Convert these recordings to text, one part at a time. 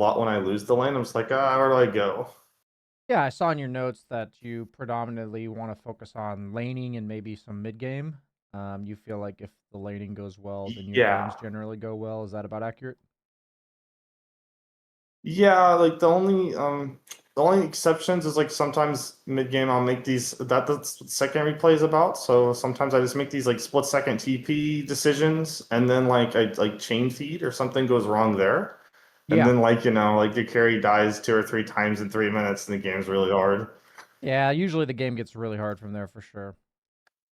a lot when I lose the lane. I'm just like, where do I go? Yeah, I saw in your notes that you predominantly want to focus on laning and maybe some mid game. You feel like if the laning goes well, then your games Yeah. generally go well. Is that about accurate? Yeah, like the only exceptions is like sometimes mid game I'll make these that's what second replay is about. So sometimes I just make these like split second TP decisions and then like I like chain feed or something goes wrong there. And Yeah. then like like the carry dies 2 or 3 times in 3 minutes and the game's really hard. Yeah, usually the game gets really hard from there for sure.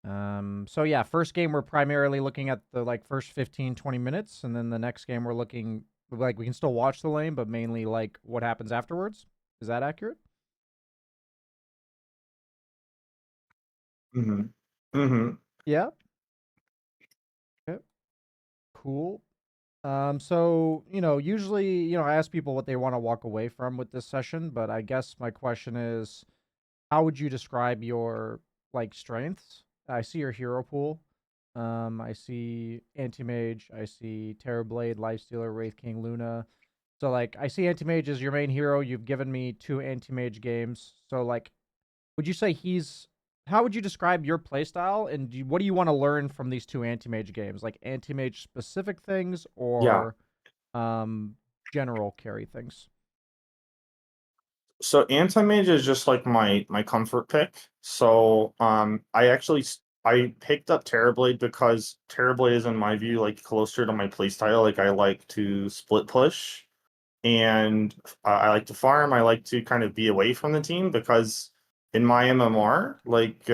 So yeah, first game we're primarily looking at the like first 15, 20 minutes, and then the next game we're looking like we can still watch the lane, but mainly like what happens afterwards. Is that accurate? hmm hmm Yeah. Okay. Cool. So, usually, I ask people what they want to walk away from with this session, but I guess my question is, how would you describe your like strengths? I see your hero pool. I see Antimage, I see Terrorblade, Lifestealer, Wraith King, Luna. So like I see Antimage as your main hero. You've given me two Antimage games. So like would you say he's how would you describe your playstyle and what do you want to learn from these two Antimage games? Like Antimage specific things Yeah. or um general carry things? So Anti-Mage is just like my comfort pick. So I picked up Terrorblade because Terrorblade is in my view like closer to my playstyle. Like I like to split push and I like to farm. I like to kind of be away from the team because in my MMR, like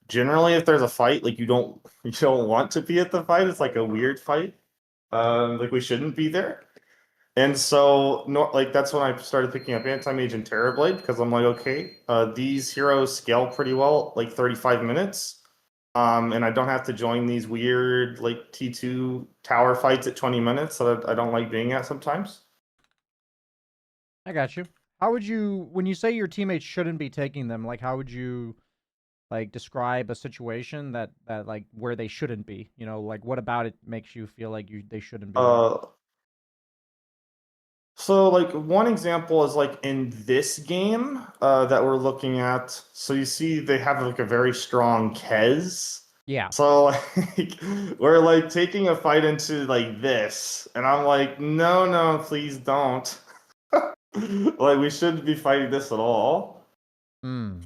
generally if there's a fight, like you don't want to be at the fight. It's like a weird fight. Like we shouldn't be there. And so, no, like that's when I started picking up Anti-Mage and Terrorblade because I'm like, okay, these heroes scale pretty well, like 35 minutes. And I don't have to join these weird like T2 tower fights at 20 minutes that I don't like being at sometimes. I got you. How would you when you say your teammates shouldn't be taking them, like how would you like describe a situation that like where they shouldn't be? Like what about it makes you feel like they shouldn't be there? Uh, so like one example is like in this game that we're looking at. So you see they have like a very strong Kez. Yeah. So like we're like taking a fight into like this, and I'm like, no, no, please don't. Like we shouldn't be fighting this at all. Hmm.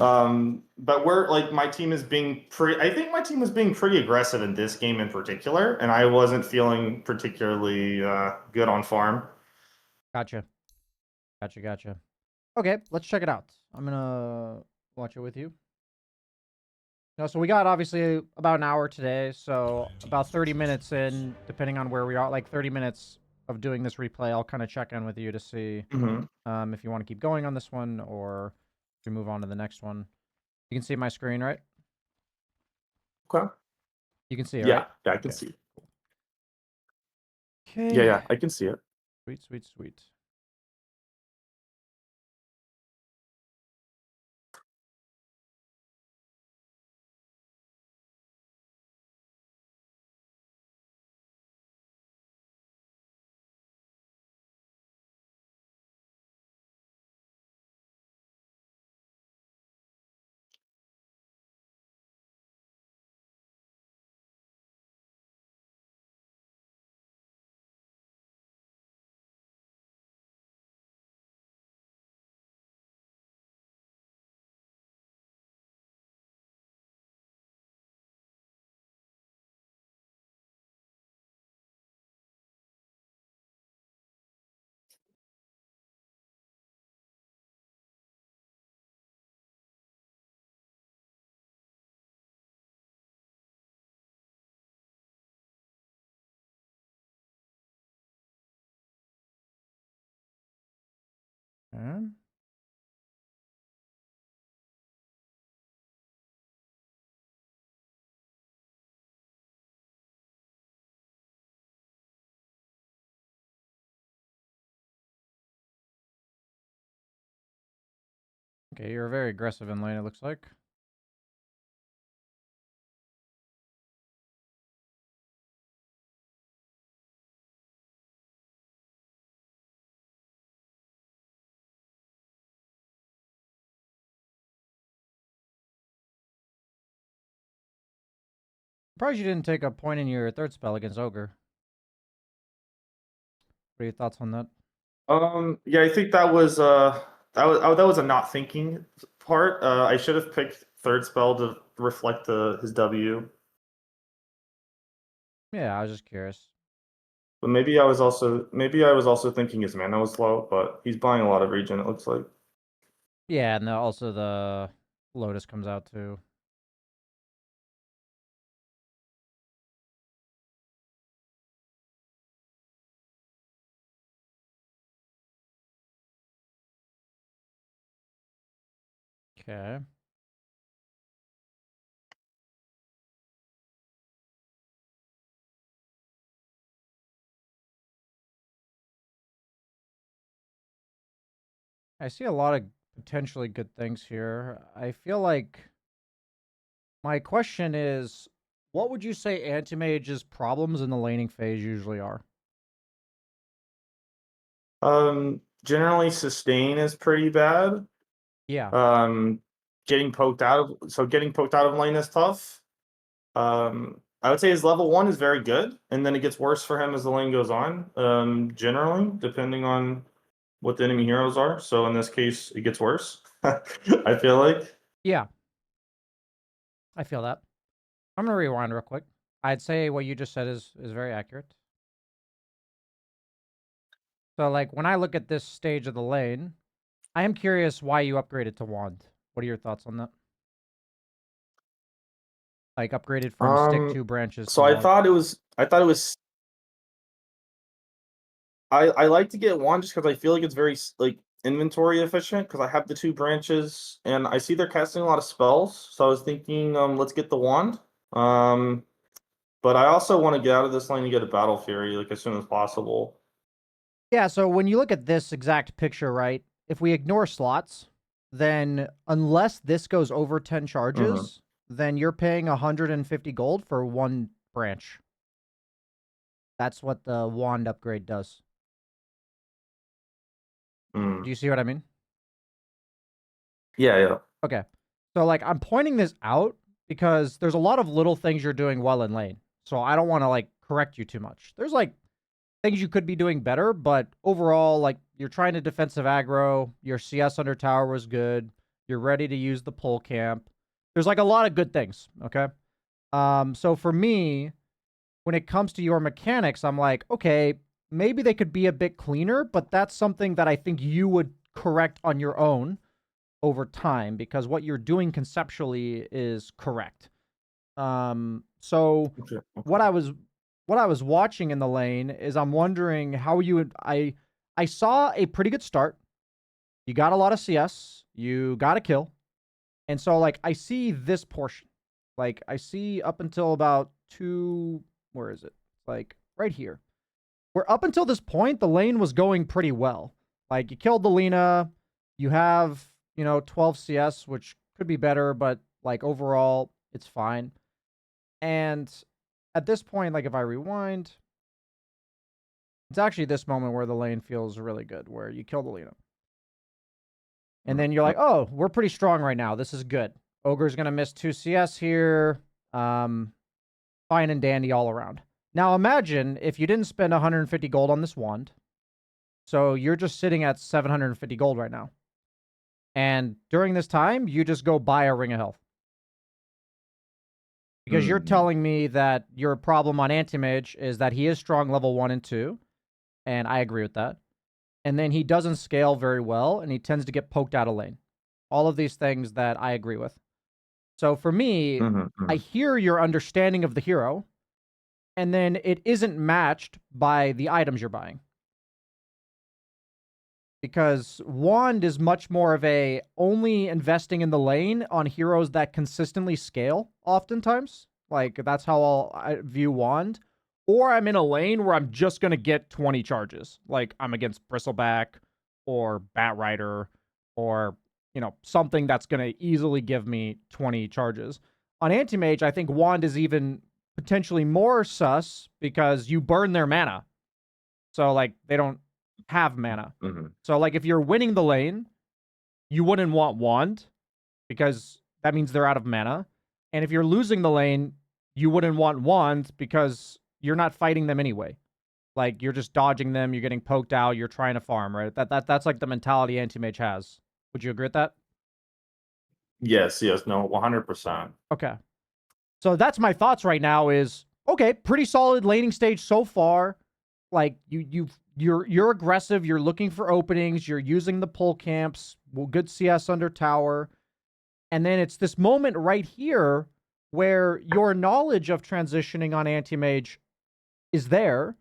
But we're like my team is being pretty. I think my team was being pretty aggressive in this game in particular, and I wasn't feeling particularly good on farm. Gotcha. Gotcha. Okay, let's check it out. I'm gonna watch it with you. So we got obviously about an hour today, so about 30 minutes in, depending on where we are, like 30 minutes of doing this replay, I'll kind of check in with you to see hmm if you want to keep going on this one or we move on to the next one. You can see my screen, right? Okay. You can see it, right? Yeah, I can Okay. see it. Okay. Yeah, I can see it. Sweet. Okay. Okay, you're very aggressive in lane, it looks like. Surprised you didn't take a point in your third spell against Ogre. What are your thoughts on that? Yeah, I think that was a not thinking part. I should have picked third spell to reflect his W. Yeah, I was just curious. But maybe I was also thinking his mana was low, but he's buying a lot of regen, it looks like. Yeah, and also the Lotus comes out too. Okay. I see a lot of potentially good things here. I feel like my question is, what would you say Antimage's problems in the laning phase usually are? Generally sustain is pretty bad. Yeah. Getting poked out of lane is tough. I would say his level 1 is very good, and then it gets worse for him as the lane goes on. Generally, depending on what the enemy heroes are. So in this case, it gets worse. I feel like. Yeah, I feel that. I'm gonna rewind real quick. I'd say what you just said is very accurate. So like when I look at this stage of the lane, I am curious why you upgraded to Wand. What are your thoughts on that? Like upgraded from stick Um, two branches to so I Wand. thought it was I thought it was I like to get one just because I feel like it's very like inventory efficient because I have the two branches and I see they're casting a lot of spells. So I was thinking, let's get the wand. Um, but I also want to get out of this lane and get a battle fury like as soon as possible. Yeah, so when you look at this exact picture, right? If we ignore slots, then unless this goes over 10 Mm-hmm. charges, then you're paying 150 gold for one branch. That's what the wand upgrade does. Do Mm. you see what I mean? Yeah, yeah. Okay. So like I'm pointing this out because there's a lot of little things you're doing well in lane. So I don't want to like correct you too much. There's like things you could be doing better, but overall, like you're trying to defensive aggro, your CS under tower was good, you're ready to use the pull camp. There's like a lot of good things, okay? So for me, when it comes to your mechanics, I'm like, okay, maybe they could be a bit cleaner, but that's something that I think you would correct on your own over time because what you're doing conceptually is correct. So Okay. what Okay. I was watching in the lane is I'm wondering how you would I saw a pretty good start. You got a lot of CS, you got a kill. And so like I see this portion. Like I see up until about where is it? Like right here. Where up until this point the lane was going pretty well. Like you killed the Lina, you have, 12 CS, which could be better, but like overall it's fine. And at this point, like if I rewind, it's actually this moment where the lane feels really good, where you kill the Lina. And then you're like, oh, we're pretty strong right now. This is good. Ogre's going to miss 2 CS here. Fine and dandy all around. Now imagine if you didn't spend 150 gold on this wand. So you're just sitting at 750 gold right now. And during this time, you just go buy a ring of health. Because you're Mm. telling me that your problem on Antimage is that he is strong level 1 and 2. And I agree with that. And then he doesn't scale very well, and he tends to get poked out of lane. All of these things that I agree with. So for me, Mm-hmm. I Mm-hmm. hear your understanding of the hero, and then it isn't matched by the items you're buying. Because Wand is much more of a only investing in the lane on heroes that consistently scale, oftentimes. Like, that's how I view Wand. Or I'm in a lane where I'm just going to get 20 charges. Like, I'm against Bristleback or Bat Rider or, something that's going to easily give me 20 charges. On Anti-Mage, I think Wand is even potentially more sus because you burn their mana. So, like, they don't have mana. Mm-hmm. So, like, if you're winning the lane, you wouldn't want Wand because that means they're out of mana. And if you're losing the lane, you wouldn't want wands because you're not fighting them anyway. Like you're just dodging them, you're getting poked out, you're trying to farm, right? That's like the mentality Antimage has. Would you agree with that? Yes, yes, no, 100%. Okay. So that's my thoughts right now is okay, pretty solid laning stage so far. Like you're aggressive, you're looking for openings, you're using the pull camps, well, good CS under tower. And then it's this moment right here where your knowledge of transitioning on Anti-Mage is there,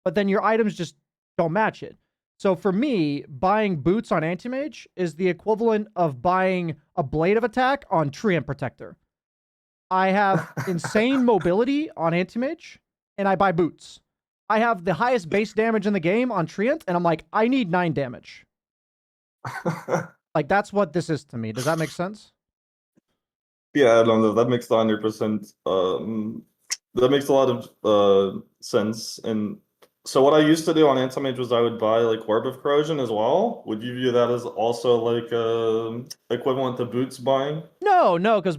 but then your items just don't match it. So for me, buying boots on Anti-Mage is the equivalent of buying a blade of attack on Treant Protector. I have insane mobility on Antimage, and I buy boots. I have the highest base damage in the game on Treant, and I'm like, I need 9 damage. Like, that's what this is to me. Does that make sense? Yeah, I don't know. That makes 100%. That makes a lot of sense. And so what I used to do on Antimage was I would buy like Orb of Corrosion as well. Would you view that as also like equivalent to boots buying? No, because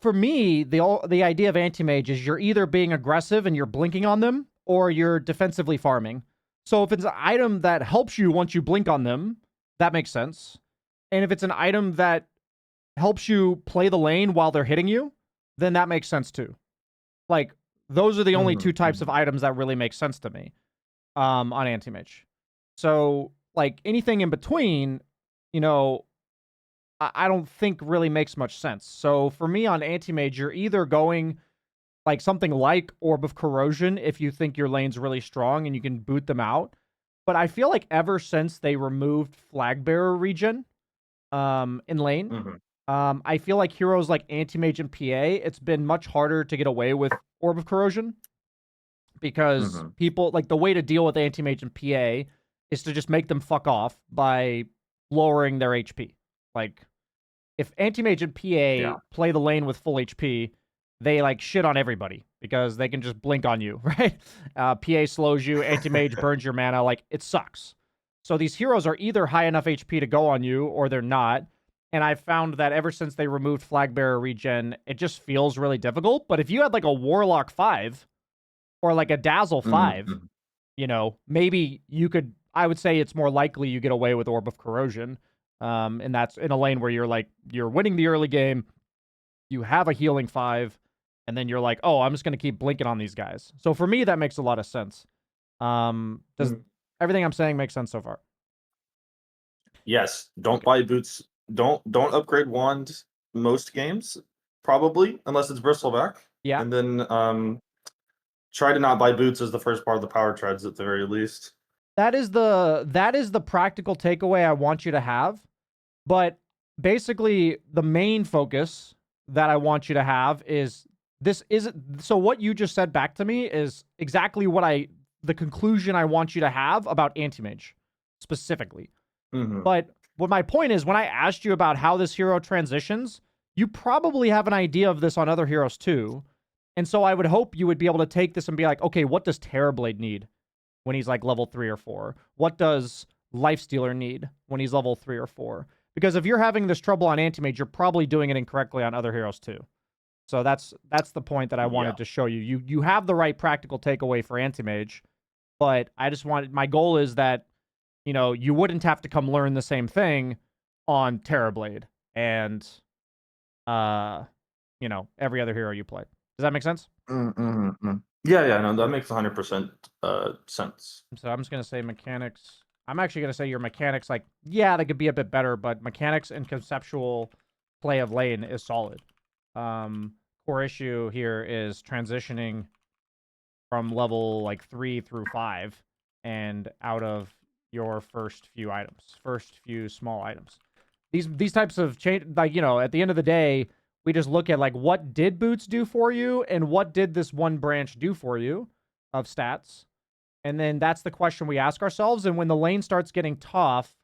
for me, the idea of anti-mage is you're either being aggressive and you're blinking on them, or you're defensively farming. So if it's an item that helps you once you blink on them, that makes sense. And if it's an item that helps you play the lane while they're hitting you, then that makes sense too. Like those are the only two types of items that really make sense to me on anti-mage. So like anything in between, you know, I don't think really makes much sense. So for me on Anti-Mage, you're either going like something like Orb of Corrosion if you think your lane's really strong and you can boot them out. But I feel like ever since they removed Flag Bearer regen in lane, I feel like heroes like Anti-Mage and PA, it's been much harder to get away with Orb of Corrosion because people like the way to deal with Anti-Mage and PA is to just make them fuck off by lowering their HP. Like if Anti-Mage and PA play the lane with full HP, they like shit on everybody because they can just blink on you, right? PA slows you, Anti-Mage burns your mana, like it sucks. So these heroes are either high enough HP to go on you or they're not. And I've found that ever since they removed Flag Bearer regen, it just feels really difficult. But if you had like a Warlock 5 or like a Dazzle 5, you know, maybe you could, I would say it's more likely you get away with Orb of Corrosion. And that's in a lane where you're winning the early game, you have a healing 5, and then you're like, oh, I'm just going to keep blinking on these guys. So for me, that makes a lot of sense. Does everything I'm saying make sense so far? Yes. Don't buy boots. Don't upgrade wand most games, probably, unless it's bristleback. Yeah. And then try to not buy boots as the first part of the power treads at the very least. That is the practical takeaway I want you to have. But basically, the main focus that I want you to have is so what you just said back to me is exactly the conclusion I want you to have about Anti-Mage specifically. But what my point is, when I asked you about how this hero transitions, you probably have an idea of this on other heroes too. And so I would hope you would be able to take this and be like, okay, what does Terrorblade need when he's like level 3 or 4? What does Lifestealer need when he's level 3 or 4? Because if you're having this trouble on Anti-Mage, you're probably doing it incorrectly on other heroes too. So that's the point that I wanted to show you. You have the right practical takeaway for Anti-Mage, but I just my goal is that, you know, you wouldn't have to come learn the same thing on Terrorblade and, you know, every other hero you play. Does that make sense? Yeah, no, that makes 100% sense. So I'm just going to say mechanics. I'm actually going to say your mechanics, like, yeah, they could be a bit better, but mechanics and conceptual play of lane is solid. Core issue here is transitioning from level, like, 3 through 5 and out of your first few small items. These types of change, like, you know, at the end of the day, we just look at, like, what did boots do for you and what did this one branch do for you of stats? And then that's the question we ask ourselves. And when the lane starts getting tough,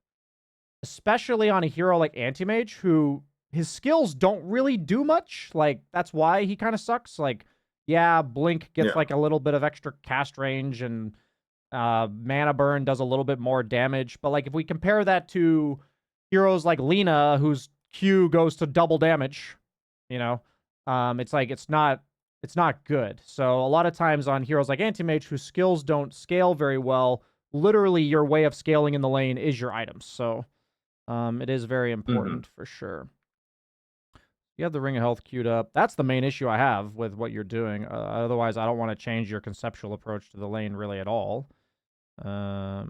especially on a hero like Antimage, who his skills don't really do much, like, that's why he kind of sucks. Like, yeah, Blink gets like a little bit of extra cast range and mana burn does a little bit more damage. But like, if we compare that to heroes like Lina, whose Q goes to double damage, you know, it's like, it's not it's not good. So a lot of times on heroes like Antimage, whose skills don't scale very well, literally your way of scaling in the lane is your items. So it is very important for sure. You have the Ring of Health queued up. That's the main issue I have with what you're doing. Otherwise, I don't want to change your conceptual approach to the lane really at all. Okay.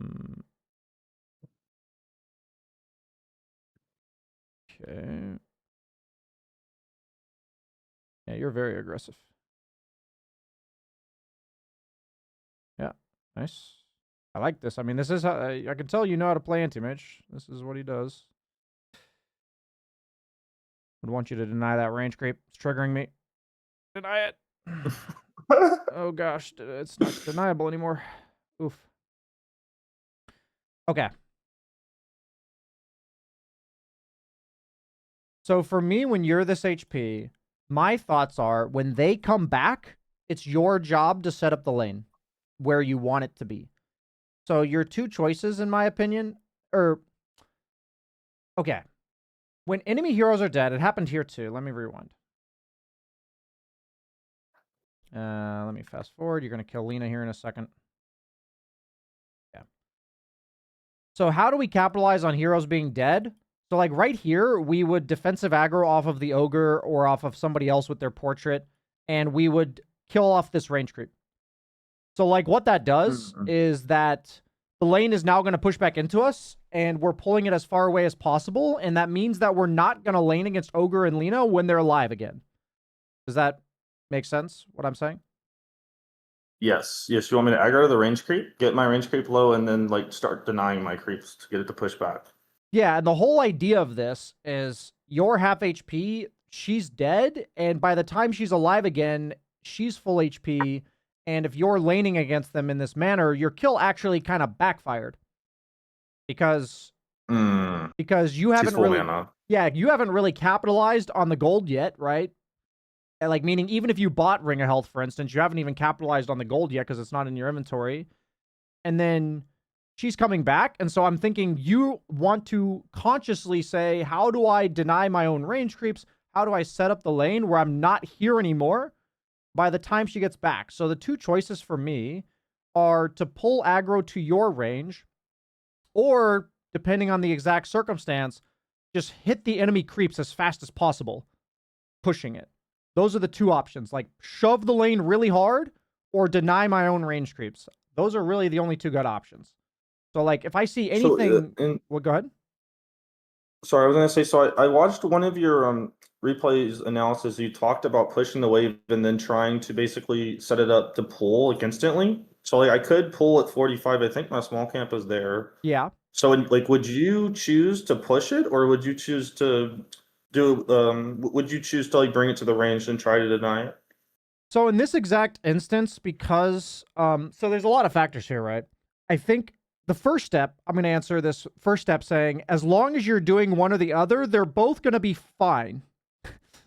Yeah, you're very aggressive. Yeah, nice. I like this. I mean, this is how I can tell you know how to play Antimage. This is what he does. Would want you to deny that range creep. It's triggering me. Deny it. Oh gosh, it's not deniable anymore. Oof. Okay. So for me, when you're this HP, my thoughts are when they come back, it's your job to set up the lane where you want it to be. So your two choices, in my opinion, are okay. When enemy heroes are dead, it happened here too. Let me rewind. Let me fast forward. You're going to kill Lena here in a second. Yeah. So how do we capitalize on heroes being dead? So like right here, we would defensive aggro off of the ogre or off of somebody else with their portrait, and we would kill off this range creep. So like what that does is that the lane is now going to push back into us, and we're pulling it as far away as possible, and that means that we're not going to lane against ogre and Lena when they're alive again. Does that make sense, what I'm saying? Yes. You want me to aggro the range creep, get my range creep low, and then like start denying my creeps to get it to push back. Yeah, and the whole idea of this is you're half HP, she's dead, and by the time she's alive again, she's full HP, and if you're laning against them in this manner, your kill actually kind of backfired. Because you haven't really mana. Yeah, you haven't really capitalized on the gold yet, right? And like meaning even if you bought Ring of Health, for instance, you haven't even capitalized on the gold yet because it's not in your inventory. And then she's coming back, and so I'm thinking you want to consciously say, how do I deny my own range creeps? How do I set up the lane where I'm not here anymore by the time she gets back? So the two choices for me are to pull aggro to your range, or depending on the exact circumstance, just hit the enemy creeps as fast as possible, pushing it. Those are the two options, like shove the lane really hard or deny my own range creeps. Those are really the only two good options. So like if I see anything, well, go ahead. Sorry, I was gonna say. So I watched one of your replays analysis. You talked about pushing the wave and then trying to basically set it up to pull like instantly. So like I could pull at 45. I think my small camp is there. Yeah. So like, would you choose to push it, or would you choose to do? Would you choose to like bring it to the range and try to deny it? So in this exact instance, because so there's a lot of factors here, right? I think the first step, I'm going to answer this first step saying, as long as you're doing one or the other, they're both going to be fine.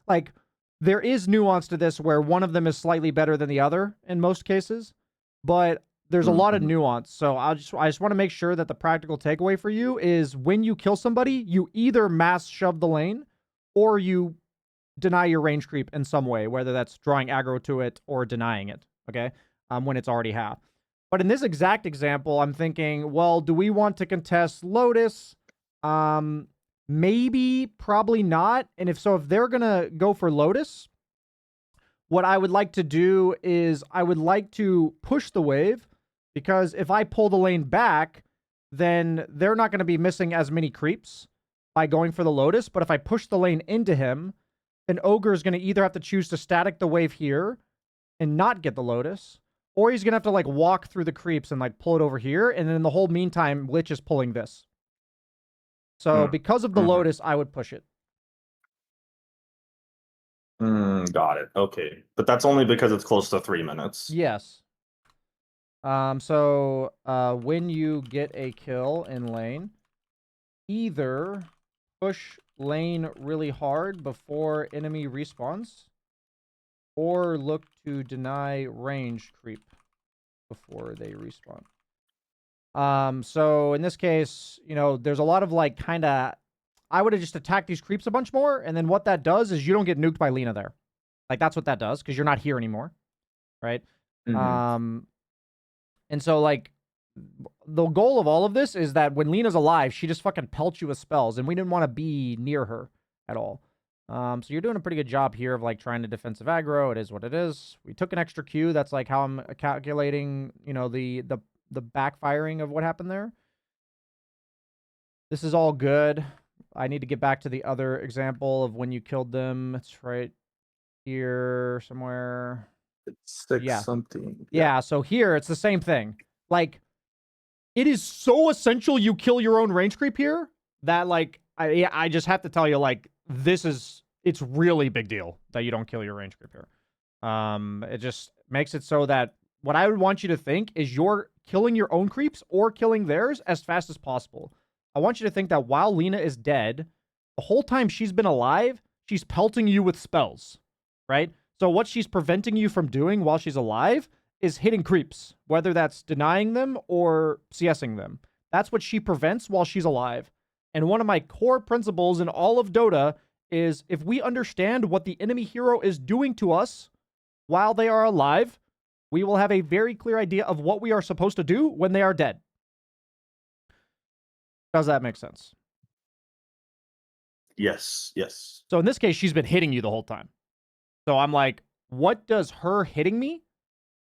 Like, there is nuance to this where one of them is slightly better than the other in most cases, but there's a lot of nuance. So I just want to make sure that the practical takeaway for you is when you kill somebody, you either mass shove the lane or you deny your range creep in some way, whether that's drawing aggro to it or denying it, okay? When it's already half. But in this exact example, I'm thinking, well, do we want to contest Lotus? Maybe, probably not. And if they're going to go for Lotus, what I would like to do is I would like to push the wave, because if I pull the lane back, then they're not going to be missing as many creeps by going for the Lotus. But if I push the lane into him, an ogre is going to either have to choose to static the wave here and not get the Lotus, or he's going to have to like walk through the creeps and like pull it over here. And then in the whole meantime, Lich is pulling this. So because of the Lotus, I would push it. Got it. Okay. But that's only because it's close to 3 minutes. Yes. So when you get a kill in lane, either push lane really hard before enemy respawns, or look to deny range creep before they respawn. So in this case, you know, there's a lot of like kind of, I would have just attacked these creeps a bunch more, and then what that does is you don't get nuked by Lena there. Like, that's what that does, because you're not here anymore, right? Mm-hmm. And so, like, the goal of all of this is that when Lena's alive, she just fucking pelts you with spells, and we didn't want to be near her at all. So you're doing a pretty good job here of, like, trying to defensive aggro. It is what it is. We took an extra Q. That's, like, how I'm calculating, you know, the backfiring of what happened there. This is all good. I need to get back to the other example of when you killed them. It's right here somewhere. It's six Yeah. something. Yeah, so here it's the same thing. Like, it is so essential you kill your own range creep here that, like, I just have to tell you, like, it's really big deal that you don't kill your range creep here. It just makes it so that what I would want you to think is you're killing your own creeps or killing theirs as fast as possible. I want you to think that while Lena is dead, the whole time she's been alive, she's pelting you with spells, right? So what she's preventing you from doing while she's alive is hitting creeps, whether that's denying them or CSing them. That's what she prevents while she's alive. And one of my core principles in all of Dota is if we understand what the enemy hero is doing to us while they are alive, we will have a very clear idea of what we are supposed to do when they are dead. Does that make sense? Yes. Yes. So in this case, she's been hitting you the whole time. So I'm like, what does her hitting me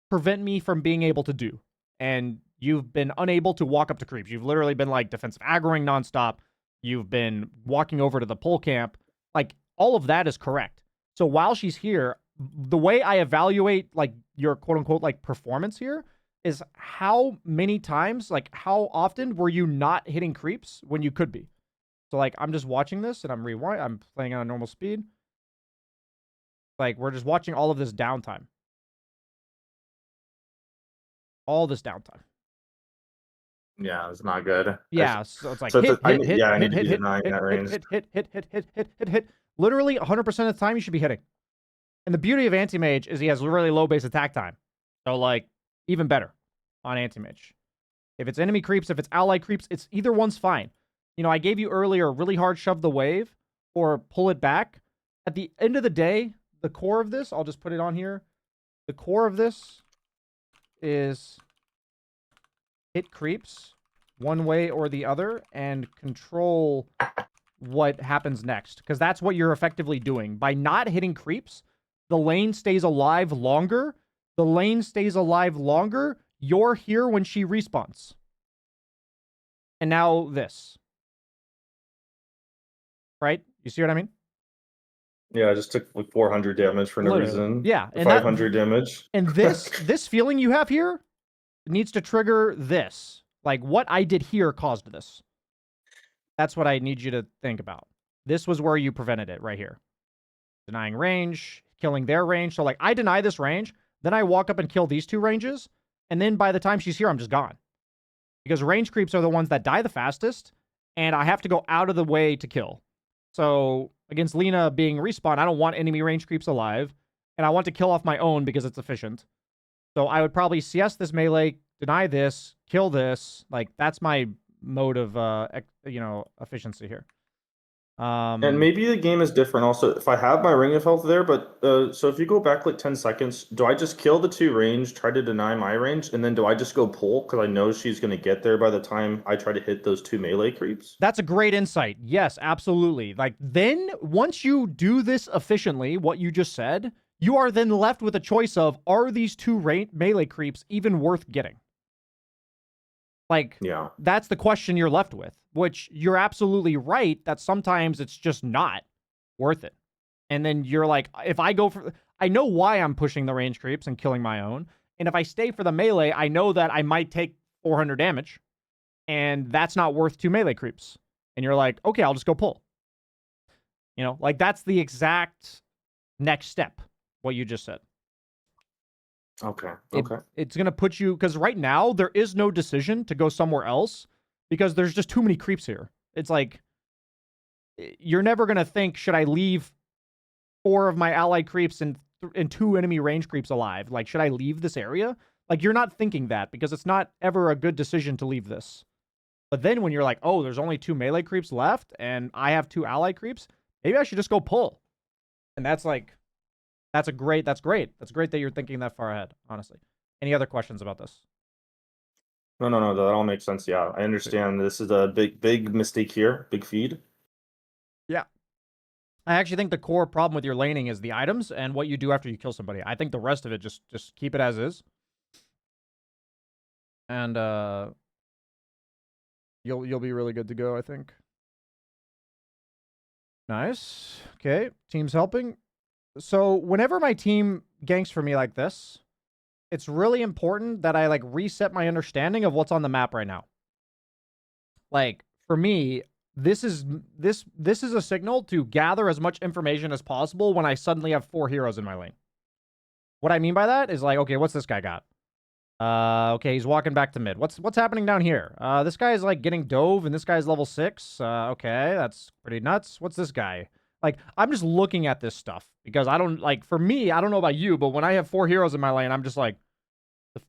prevent me from being able to do? And you've been unable to walk up to creeps. You've literally been, like, defensive aggroing nonstop. You've been walking over to the pole camp. Like, all of that is correct. So while she's here, the way I evaluate, like, your quote unquote, like, performance here is how many times, like, how often were you not hitting creeps when you could be? So, like, I'm just watching this and I'm playing on normal speed. Like, we're just watching all of this downtime. All this downtime. Yeah, it's not good. Yeah, so it's like So hit, I hit, need, hit, yeah, I need hit, to hit, be hit, denying hit, that hit, range. hit, hit, hit, hit, hit, hit, hit, hit. Literally 100% of the time you should be hitting. And the beauty of Antimage is he has really low base attack time. So, like, even better on Antimage. If it's enemy creeps, if it's ally creeps, it's either one's fine. You know, I gave you earlier really hard shove the wave or pull it back. At the end of the day, the core of this, I'll just put it on here. The core of this is hit creeps one way or the other and control what happens next. Because that's what you're effectively doing. By not hitting creeps, the lane stays alive longer. The lane stays alive longer. You're here when she respawns. And now this. Right? You see what I mean? Yeah, I just took like 400 damage for no Literally. reason. Yeah. And 500 damage. this feeling you have here needs to trigger this. Like, what I did here caused this. That's what I need you to think about. This was where you prevented it right here. Denying range, killing their range. So, like, I deny this range, then I walk up and kill these two ranges, and then by the time she's here, I'm just gone. Because range creeps are the ones that die the fastest, and I have to go out of the way to kill. So, against Lena being respawn, I don't want enemy range creeps alive, and I want to kill off my own because it's efficient. So I would probably CS this melee, deny this, kill this. Like, that's my mode of, efficiency here. And maybe the game is different also. If I have my ring of health there, but so if you go back like 10 seconds, do I just kill the two range, try to deny my range, and then do I just go pull because I know she's going to get there by the time I try to hit those two melee creeps? That's a great insight. Yes, absolutely. Like, then once you do this efficiently, what you just said, you are then left with a choice of, are these two melee creeps even worth getting? Like, Yeah. that's the question you're left with, which you're absolutely right that sometimes it's just not worth it. And then you're like, if I go for, I know why I'm pushing the range creeps and killing my own. And if I stay for the melee, I know that I might take 400 damage, and that's not worth two melee creeps. And you're like, okay, I'll just go pull. You know, like, that's the exact next step, what you just said. Okay. It's going to put you, because right now there is no decision to go somewhere else because there's just too many creeps here. It's like, you're never going to think, should I leave 4 of my allied creeps and 2 enemy range creeps alive? Like, should I leave this area? Like, you're not thinking that because it's not ever a good decision to leave this. But then when you're like, oh, there's only 2 melee creeps left and I have 2 allied creeps, maybe I should just go pull. And that's like, That's great. That's great that you're thinking that far ahead, honestly. Any other questions about this? No, that all makes sense. Yeah, I Sweet. understand. This is a big mistake here. Big feed. Yeah. I actually think the core problem with your laning is the items and what you do after you kill somebody. I think the rest of it just keep it as is. And you'll be really good to go, I think. Nice. Okay, team's helping. So whenever my team ganks for me like this, it's really important that I like reset my understanding of what's on the map right now. Like for me, this is a signal to gather as much information as possible when I suddenly have 4 heroes in my lane. What I mean by that is like, okay, what's this guy got? Okay, he's walking back to mid. What's happening down here? This guy is like getting dove, and this guy's level 6. Okay, that's pretty nuts. What's this guy? Like, I'm just looking at this stuff because I don't like. For me, I don't know about you, but when I have 4 heroes in my lane, I'm just like, the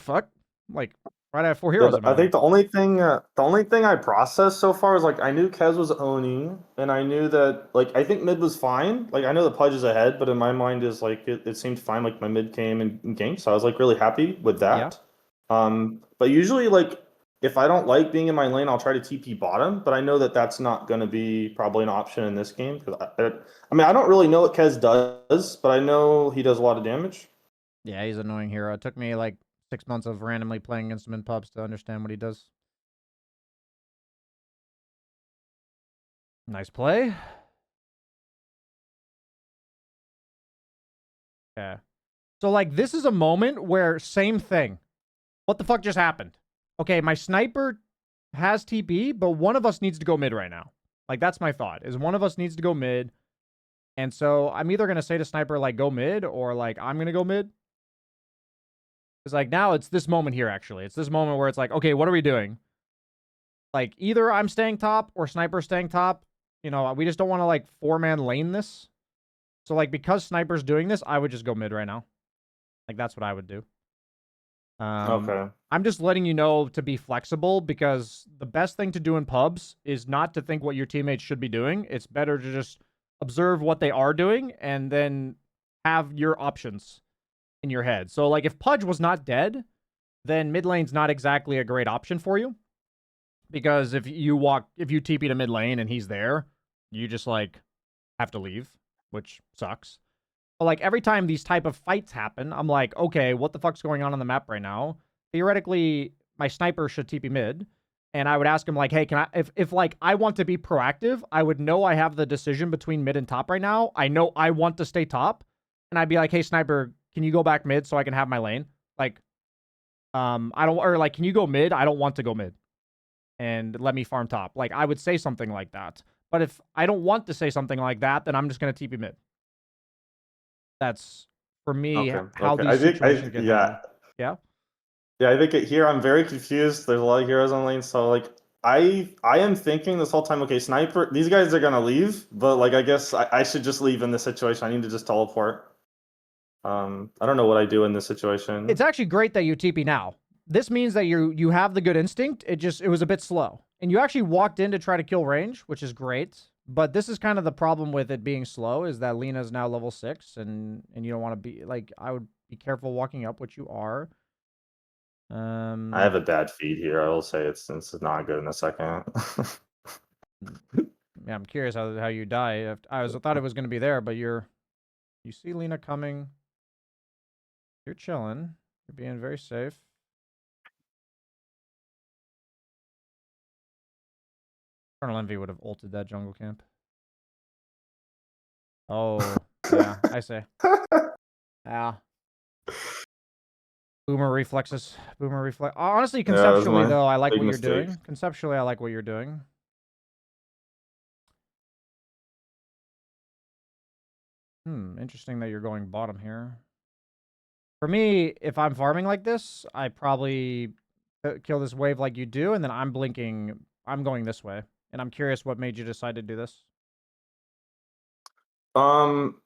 fuck? Like, why do I have 4 Yeah, heroes in my I lane? think the only thing I processed so far is like I knew Kez was owning, and I knew that like I think mid was fine. Like I know the Pudge is ahead, but in my mind is like it seemed fine. Like my mid came and ganked, so I was like really happy with Yeah. that. But usually like if I don't like being in my lane, I'll try to TP bottom. But I know that that's not going to be probably an option in this game because I mean I don't really know what Kez does, but I know he does a lot of damage. Yeah, he's an annoying hero. It took me like 6 months of randomly playing against him in pubs to understand what he does. Nice play. Yeah. So like this is a moment where same thing. What the fuck just happened? Okay, my sniper has TP, but one of us needs to go mid right now. Like that's my thought. Is one of us needs to go mid. And so I'm either gonna say to sniper like go mid or like I'm gonna go mid. It's like now it's this moment here actually. It's this moment where it's like, okay, what are we doing? Like either I'm staying top or sniper staying top. You know, we just don't want to like 4-man lane this. So like because sniper's doing this, I would just go mid right now. Like that's what I would do. Okay. I'm just letting you know to be flexible because the best thing to do in pubs is not to think what your teammates should be doing. It's better to just observe what they are doing and then have your options in your head. So like if Pudge was not dead, then mid lane's not exactly a great option for you. Because if you TP to mid lane and he's there, you just like have to leave, which sucks. But like every time these type of fights happen, I'm like, okay, what the fuck's going on the map right now? Theoretically, my sniper should TP mid, and I would ask him like, hey, can I? If like I want to be proactive, I would know I have the decision between mid and top right now. I know I want to stay top, and I'd be like, hey, sniper, can you go back mid so I can have my lane? Like, I don't, or like, can you go mid? I don't want to go mid, and let me farm top. Like, I would say something like that. But if I don't want to say something like that, then I'm just gonna TP mid. That's for me Okay. how Okay. these situations get handled. Yeah. Yeah. Yeah, I think here I'm very confused. There's a lot of heroes on lane, so like I am thinking this whole time, okay, sniper, these guys are gonna leave, but like I guess I should just leave in this situation. I need to just teleport. I don't know what I do in this It's situation. actually great that you TP now. This means that you have the good instinct. It was a bit slow. And you actually walked in to try to kill range, which is great. But this is kind of the problem with it being slow is that Lena's now level 6 and you don't want to be like I would be careful walking up, which you are. I Um have a bad feed here. I will say it's not good in a second. yeah, I'm curious how you die. Thought it was going to be there, but you see Lena coming. You're chilling. You're being very safe. Colonel Envy would have ulted that jungle camp. Oh, yeah, I say. Yeah. Boomer reflexes. Boomer reflex. Honestly, Yeah, that's conceptually, my though, I like big what you're mistake. doing. Conceptually, I like what you're doing. Interesting that you're going bottom here. For me, if I'm farming like this, I probably kill this wave like you do, and then I'm blinking. I'm going this way. And I'm curious what made you decide to do this. Um,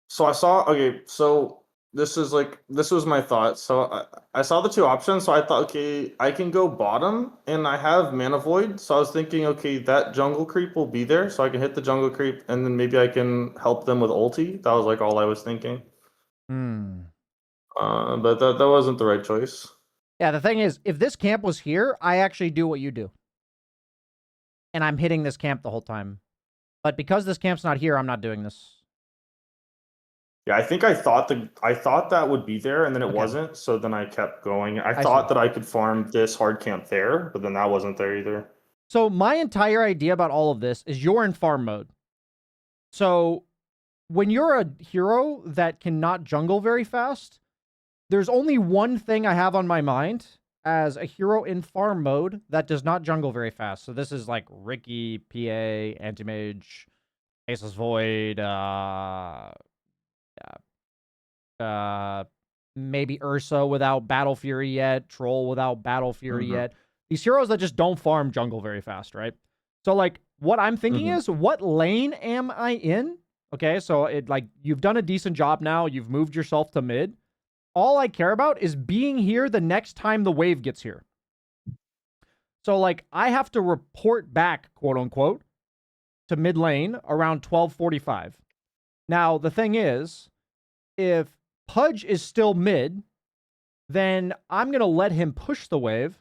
so I saw, okay, so this was my thought. So I saw the two options, so I thought, okay, I can go bottom, and I have mana void. So I was thinking, okay, that jungle creep will be there, so I can hit the jungle creep, and then maybe I can help them with ulti. That was like all I was thinking. Hmm. But that wasn't the right choice. Yeah, the thing is, if this camp was here, I actually do what you do. And I'm hitting this camp the whole time. But because this camp's not here, I'm not doing this. Yeah, I think I thought that would be there, and then it Okay. wasn't. So then I kept going. I I thought see. that I could farm this hard camp there, but then that wasn't there either. So my entire idea about all of this is you're in farm mode. So when you're a hero that cannot jungle very fast, there's only one thing I have on my mind as a hero in farm mode that does not jungle very fast. So this is like Ricky, PA, Antimage, Aces Void, maybe Ursa without Battle Fury yet, Troll without Battle Fury yet. These heroes that just don't farm jungle very fast, right? So like what I'm thinking is, what lane am I in? Okay, so it like you've done a decent job now, you've moved yourself to mid. All I care about is being here the next time the wave gets here. So like I have to report back, quote unquote, to mid lane around 12:45. Now the thing is, if Pudge is still mid, then I'm going to let him push the wave,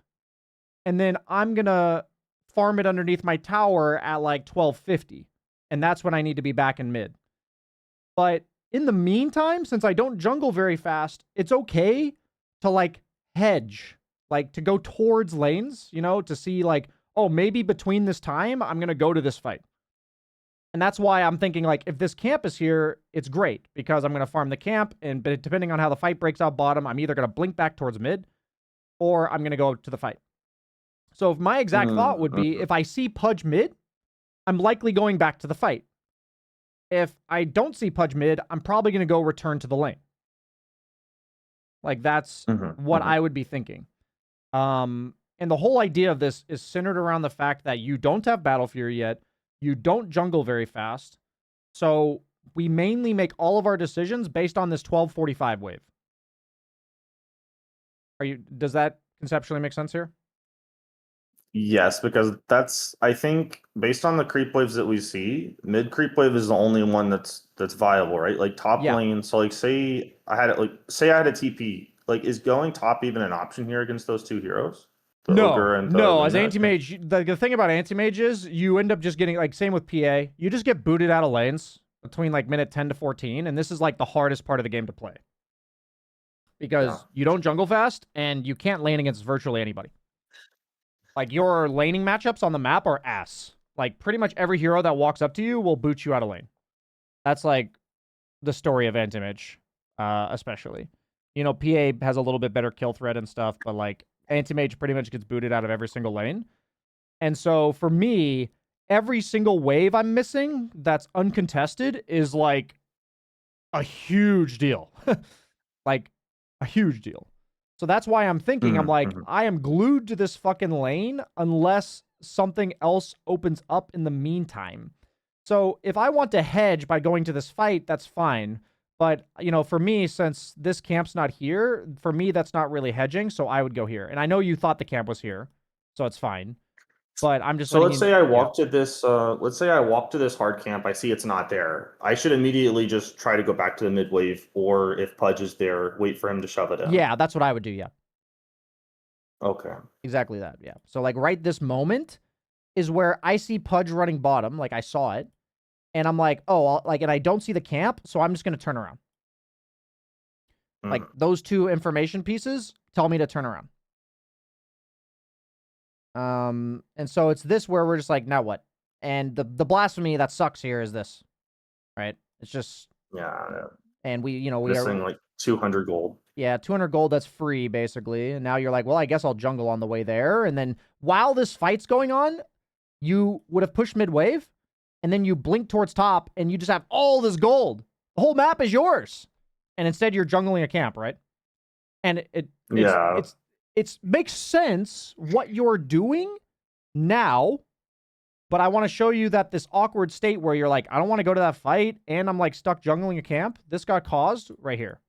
and then I'm going to farm it underneath my tower at like 12:50. And that's when I need to be back in mid. But in the meantime, since I don't jungle very fast, it's okay to like hedge, like to go towards lanes, you know, to see like, oh, maybe between this time, I'm going to go to this fight. And that's why I'm thinking like, if this camp is here, it's great because I'm going to farm the camp. And but depending on how the fight breaks out bottom, I'm either going to blink back towards mid or I'm going to go to the fight. So if my exact thought would be, if I see Pudge mid, I'm likely going back to the fight. If I don't see Pudge mid, I'm probably going to go return to the lane. Like that's what I would be thinking. And the whole idea of this is centered around the fact that you don't have Battle Fury yet. You don't jungle very fast. So we mainly make all of our decisions based on this 12:45 wave. Does that conceptually make sense here? Yes, because I think based on the creep waves that we see, mid creep wave is the only one that's viable, right? Like top lane. So like say I had a TP. Like is going top even an option here against those two heroes? The Ogre and the no. As Luna? Anti-Mage, the thing about Anti-Mage is you end up just getting like same with PA. You just get booted out of lanes between like minute 10 to 14, and this is like the hardest part of the game to play. Because you don't jungle fast and you can't lane against virtually anybody. Like, your laning matchups on the map are ass. Like, pretty much every hero that walks up to you will boot you out of lane. That's, like, the story of Antimage, especially. You know, PA has a little bit better kill threat and stuff, but, like, Antimage pretty much gets booted out of every single lane. And so, for me, every single wave I'm missing that's uncontested is, like, a huge deal. Like, a huge deal. So that's why I'm thinking, I'm like, I am glued to this fucking lane unless something else opens up in the meantime. So if I want to hedge by going to this fight, that's fine. But, you know, for me, since this camp's not here, for me, that's not really hedging. So I would go here. And I know you thought the camp was here, so it's fine. But I'm just So let's say I walk to this hard camp, I see it's not there. I should immediately just try to go back to the mid wave, or if Pudge is there, wait for him to shove it in. Yeah, that's what I would do, yeah. Okay. Exactly that, yeah. So like right this moment is where I see Pudge running bottom, like I saw it, and I'm like, oh, and I don't see the camp, so I'm just gonna turn around. Like those two information pieces tell me to turn around. And so it's this where we're just like, now what? And the blasphemy that sucks here is this, right? It's just and we are missing like 200 gold. Yeah, 200 gold, that's free, basically. And now you're like, well, I guess I'll jungle on the way there. And then while this fight's going on, you would have pushed mid-wave, and then you blink towards top, and you just have all this gold. The whole map is yours. And instead, you're jungling a camp, right? And it makes sense what you're doing now, but I want to show you that this awkward state where you're like, I don't want to go to that fight, and I'm like stuck jungling a camp. This got caused right here.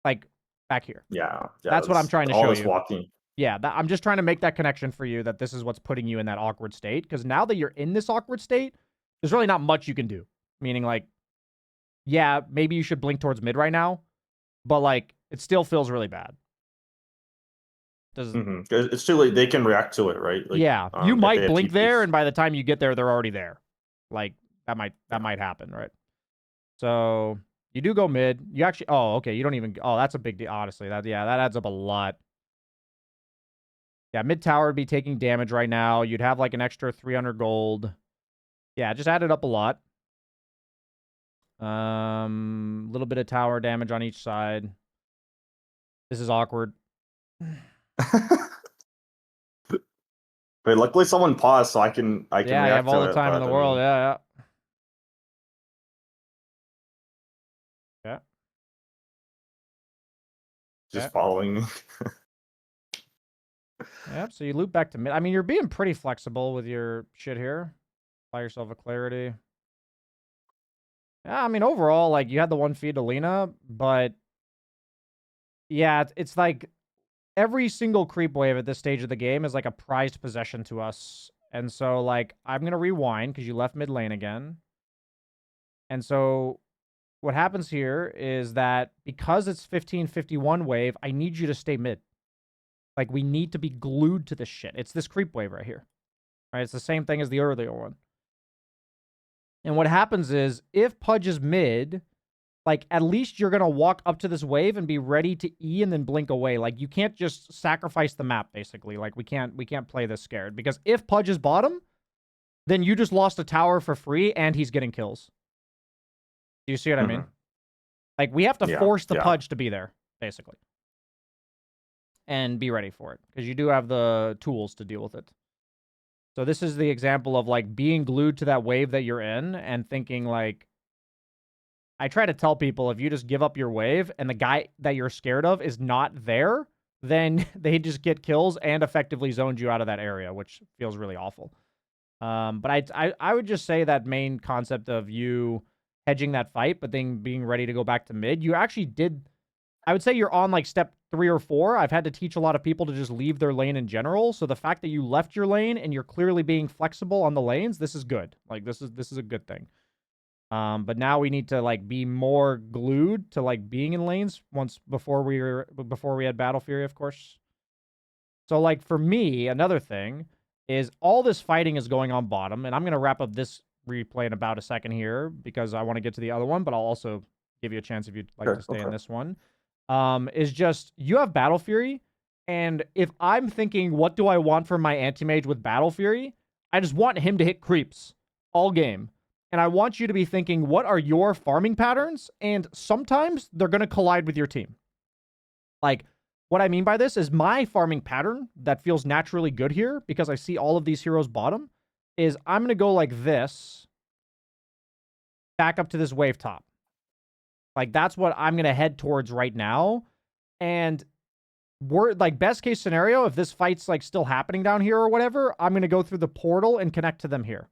Like, back here. Yeah. That's what I'm trying to all show this you. walking. Yeah, I'm just trying to make that connection for you that this is what's putting you in that awkward state. Because now that you're in this awkward state, there's really not much you can do. Meaning, like, yeah, maybe you should blink towards mid right now, but, like, it still feels really bad. Does It's too late. They can react to it, right? Like, Yeah, you if they might have blink there, TPs. and by the time you get there, they're already there. Like, that might happen, right? So you do go mid. You actually, oh, okay, you don't even, oh, that's a big deal. Honestly, that adds up a lot. Yeah, mid tower would be taking damage right now. You'd have like an extra 300 gold. Yeah, just added up a lot. Little bit of tower damage on each side. This is awkward. But luckily someone paused, so I can Yeah, you have react all to the it. time in But the I world. mean, Yeah, yeah. Yeah, just following me. Yep, so you loop back to mid. I mean, you're being pretty flexible with your shit here. Buy yourself a clarity. Yeah, I mean, overall, like, you had the one feed to Lena, but yeah, it's like every single creep wave at this stage of the game is like a prized possession to us. And so, like, I'm going to rewind because you left mid lane again. And so what happens here is that because it's 1551 wave, I need you to stay mid. Like, we need to be glued to this shit. It's this creep wave right here. Right? It's the same thing as the earlier one. And what happens is, if Pudge is mid, like, at least you're going to walk up to this wave and be ready to E and then blink away. Like, you can't just sacrifice the map, basically. Like, we can't play this scared. Because if Pudge is bottom, then you just lost a tower for free and he's getting kills. Do you see what I mean? Like, we have to force the Pudge to be there, basically. And be ready for it. Because you do have the tools to deal with it. So this is the example of, like, being glued to that wave that you're in and thinking, like, I try to tell people, if you just give up your wave and the guy that you're scared of is not there, then they just get kills and effectively zoned you out of that area, which feels really awful. But I would just say that main concept of you hedging that fight, but then being ready to go back to mid, you actually did. I would say you're on like step 3 or 4. I've had to teach a lot of people to just leave their lane in general. So the fact that you left your lane and you're clearly being flexible on the lanes, this is good. Like, this is a good thing. But now we need to, like, be more glued to, like, being in lanes before we had Battle Fury, of course. So, like, for me, another thing is all this fighting is going on bottom, and I'm gonna wrap up this replay in about a second here because I want to get to the other one, but I'll also give you a chance if you'd like to stay in this one. Is just, you have Battle Fury, and if I'm thinking, what do I want from my Antimage with Battle Fury? I just want him to hit creeps all game. And I want you to be thinking, what are your farming patterns? And sometimes they're going to collide with your team. Like, what I mean by this is my farming pattern that feels naturally good here, because I see all of these heroes bottom, is I'm going to go like this, back up to this wave top. Like, that's what I'm going to head towards right now. And we're like, best case scenario, if this fight's like still happening down here or whatever, I'm going to go through the portal and connect to them here.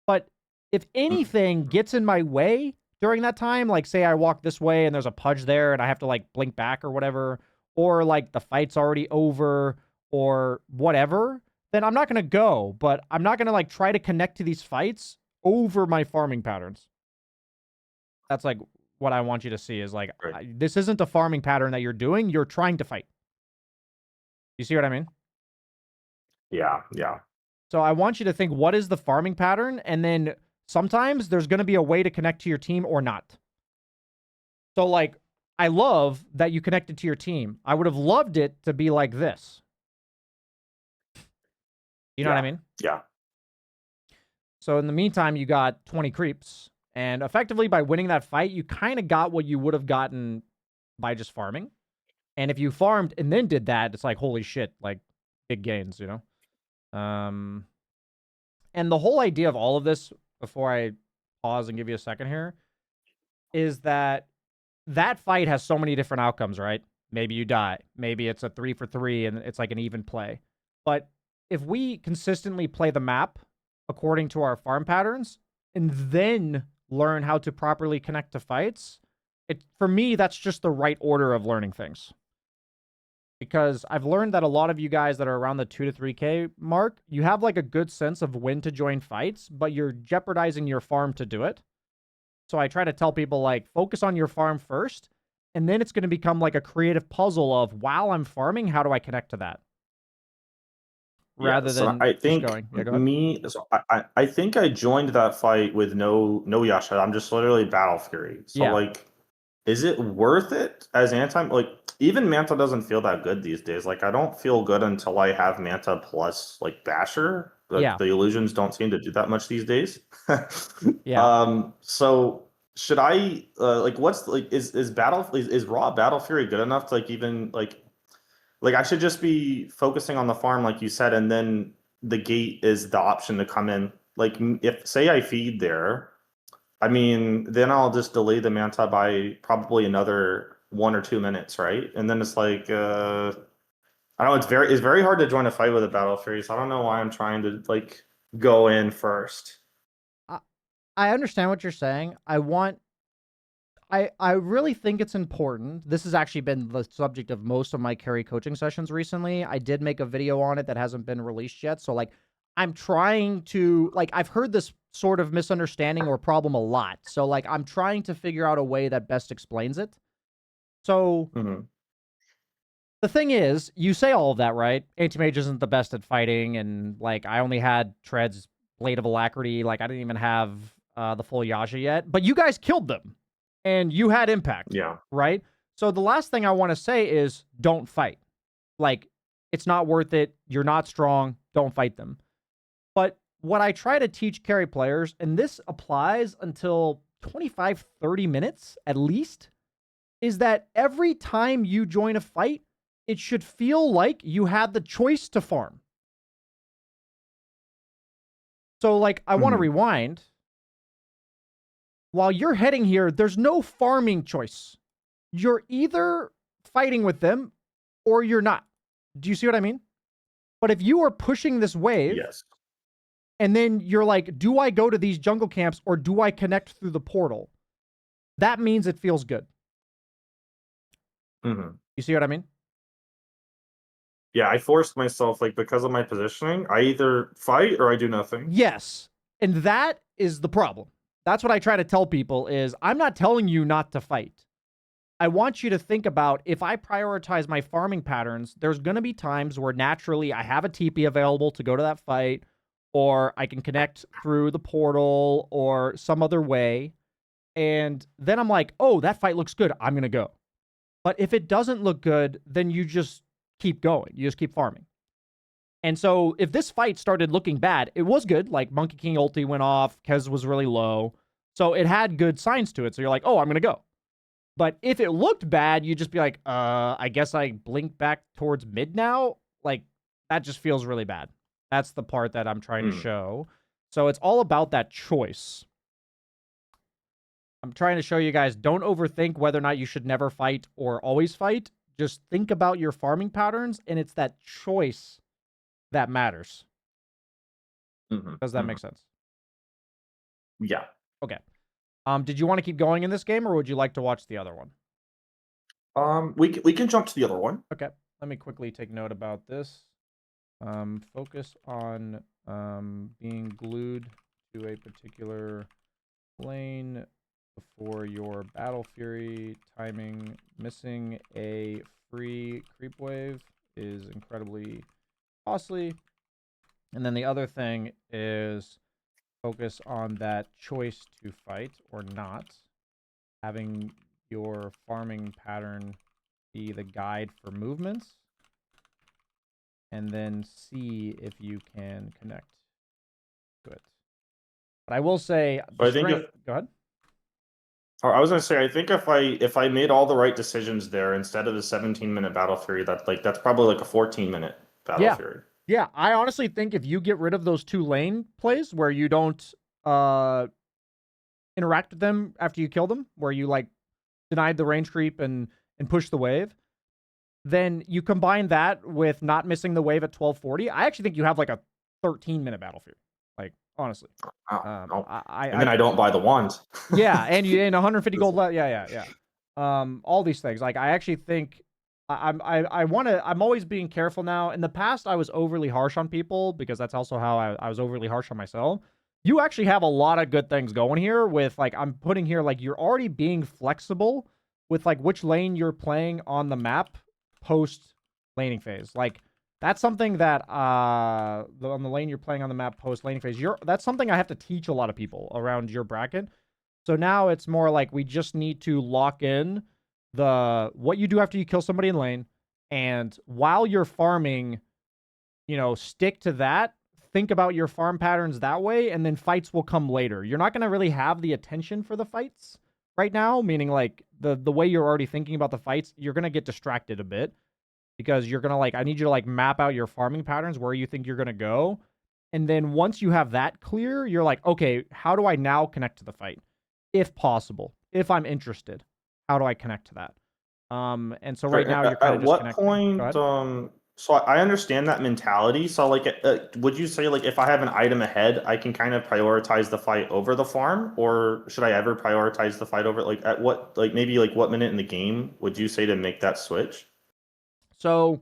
But if anything gets in my way during that time, like, say I walk this way and there's a Pudge there and I have to, like, blink back or whatever, or, like, the fight's already over or whatever, then I'm not going to go. But I'm not going to, like, try to connect to these fights over my farming patterns. That's, like, what I want you to see is, like, this isn't a farming pattern that you're doing. You're trying to fight. You see what I mean? Yeah. So I want you to think, what is the farming pattern? And then sometimes there's going to be a way to connect to your team or not. So, like, I love that you connected to your team. I would have loved it to be like this. You know what I mean? Yeah. So in the meantime, you got 20 creeps. And effectively, by winning that fight, you kind of got what you would have gotten by just farming. And if you farmed and then did that, it's like, holy shit, like, big gains, you know? And the whole idea of all of this, before I pause and give you a second here, is that fight has so many different outcomes, right? Maybe you die. Maybe it's a 3 for 3 and it's like an even play. But if we consistently play the map according to our farm patterns and then learn how to properly connect to fights, For me, that's just the right order of learning things. Because I've learned that a lot of you guys that are around the 2 to 3K mark, you have like a good sense of when to join fights, but you're jeopardizing your farm to do it. So I try to tell people, like, focus on your farm first, and then it's going to become like a creative puzzle of, while I'm farming, how do I connect to that? Yeah, Rather so than I just think going. Yeah, go ahead. I think I joined that fight with no Yasha. I'm just literally Battle Fury. So Yeah. like, is it worth it as anti? Like, even Manta doesn't feel that good these days. Like, I don't feel good until I have Manta plus like Basher. Like, Yeah. the illusions don't seem to do that much these days. Yeah. So should I like, what's like, is raw Battle Fury good enough to like even like I should just be focusing on the farm, like you said, and then the gate is the option to come in. Like, if say I feed there, I mean, then I'll just delay the manta by probably another 1 or 2 minutes, right? And then it's like, I don't know, it's very hard to join a fight with a battle fury. So I don't know why I'm trying to like go in first. I, I understand what you're saying. I really think it's important. This has actually been the subject of most of my carry coaching sessions recently. I did make a video on it that hasn't been released yet. So like, I'm trying to, like, I've heard this sort of misunderstanding or problem a lot. So like, I'm trying to figure out a way that best explains it. So Hmm. the thing is, you say all of that, right? Antimage isn't the best at fighting, and like, I only had Tread's Blade of Alacrity. Like, I didn't even have the full Yaja yet, but you guys killed them, and you had impact, Yeah. right? So the last thing I want to say is, don't fight. Like, it's not worth it. You're not strong. Don't fight them. But what I try to teach carry players, and this applies until 25, 30 minutes at least, is that every time you join a fight, it should feel like you had the choice to farm. So, like, I want to Hmm. rewind. While you're heading here, there's no farming choice. You're either fighting with them or you're not. Do you see what I mean? But if you are pushing this wave Yes. and then you're like, do I go to these jungle camps or do I connect through the portal? That means it feels good. Hmm. You see what I mean? Yeah, I forced myself, like, because of my positioning, I either fight or I do nothing. Yes. And that is the problem. That's what I try to tell people is, I'm not telling you not to fight. I want you to think about, if I prioritize my farming patterns, there's going to be times where naturally I have a TP available to go to that fight, or I can connect through the portal or some other way. And then I'm like, oh, that fight looks good. I'm going to go. But if it doesn't look good, then you just keep going. You just keep farming. And so if this fight started looking bad, it was good. Like, Monkey King ulti went off, Kez was really low. So it had good signs to it. So you're like, oh, I'm going to go. But if it looked bad, you'd just be like, I guess I blink back towards mid now. Like, that just feels really bad. That's the part that I'm trying to Mm. show. So it's all about that choice. I'm trying to show you guys, don't overthink whether or not you should never fight or always fight. Just think about your farming patterns, and it's that choice that matters. Hmm. Does that make sense? Yeah. Okay. Did you want to keep going in this game, or would you like to watch the other one? We can jump to the other one. Okay. Let me quickly take note about this. Focus on being glued to a particular lane before your Battle Fury. Timing. Missing a free creep wave is incredibly costly. And then the other thing is, focus on that choice to fight or not. Having your farming pattern be the guide for movements. And then see if you can connect to it. But I will say, So the I think if strength... Go ahead. or I was gonna say, I think if I made all the right decisions there instead of the 17-minute battle fury, that's probably like a 14-minute battle Yeah. fury. Yeah, I honestly think if you get rid of those 2 lane plays where you don't interact with them after you kill them, where you like denied the range creep and push the wave, then you combine that with not missing the wave at 1240. I actually think you have like a 13-minute battle fury. Like, honestly. Oh, no. And I then I don't buy the wands. yeah, and you in 150 gold left. Yeah. All these things. Like, I actually think I'm always being careful now. In the past, I was overly harsh on people because that's also how I was overly harsh on myself. You actually have a lot of good things going here with, like, I'm putting here, like, you're already being flexible with, like, which lane you're playing on the map post laning phase. Like, that's something that, on the lane you're playing on the map post laning phase, that's something I have to teach a lot of people around your bracket. So now it's more like we just need to lock in what you do after you kill somebody in lane, and while you're farming, stick to that. Think about your farm patterns that way, and then fights will come later. You're not going to really have the attention for the fights right now, meaning like the way you're already thinking about the fights, you're going to get distracted a bit because you're going to I need you to map out your farming patterns, where you think you're going to go. And then once you have that clear, you're like, okay, how do I now connect to the fight? If possible, if I'm interested, how do I connect to that? And so right Sorry, now you're kind at of just what connecting. Go point, ahead. so I understand that mentality. So like, would you say like if I have an item ahead, I can kind of prioritize the fight over the farm, or should I ever prioritize the fight over like at what like maybe like what minute in the game would you say to make that switch? So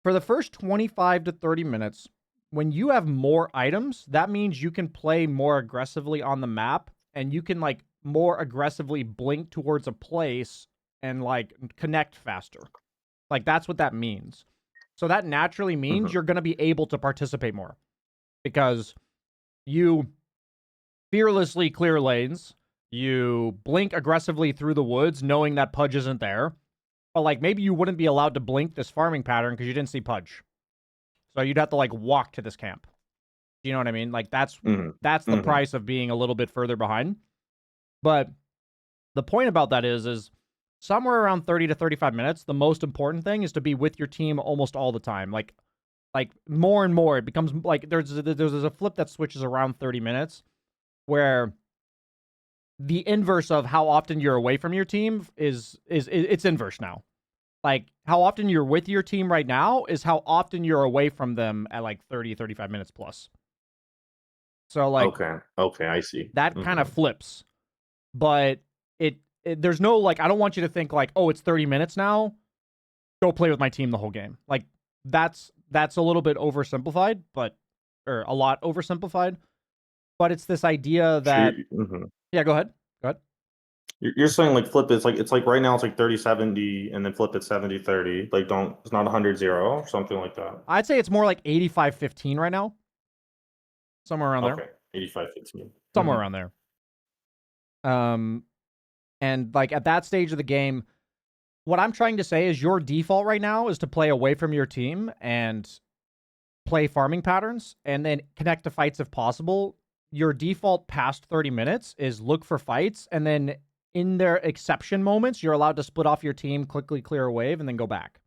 for the first 25 to 30 minutes, when you have more items, that means you can play more aggressively on the map, and you can more aggressively blink towards a place and connect faster. Like, that's what that means. So that naturally means Hmm. you're going to be able to participate more because you fearlessly clear lanes, you blink aggressively through the woods knowing that Pudge isn't there. But maybe you wouldn't be allowed to blink this farming pattern because you didn't see Pudge. So you'd have to walk to this camp. Do you know what I mean? Hmm. That's the Hmm. price of being a little bit further behind. But the point about that is somewhere around 30 to 35 minutes, the most important thing is to be with your team almost all the time. Like more and more, it becomes like there's a flip that switches around 30 minutes where the inverse of how often you're away from your team is it's inverse now. Like, how often you're with your team right now is how often you're away from them at 30, 35 minutes plus. So Okay. Okay, I see. that kind of Hmm. flips. But there's no I don't want you to think oh, it's 30 minutes now, go play with my team the whole game. Like, that's a little bit oversimplified, but or a lot oversimplified. But it's this idea So that yeah, go ahead. Go ahead. you're saying like flip it's like right now it's like 30-70 and then flip it 70-30. Like don't it's not 100-0 or something like that. I'd say it's more like 85-15 right now. Somewhere around there. Okay. 85-15. Somewhere around there. Um and at that stage of the game, what I'm trying to say is your default right now is to play away from your team and play farming patterns and then connect to fights if possible. Your default past 30 minutes is look for fights, and then in their exception moments, you're allowed to split off your team, quickly clear a wave, and then go back.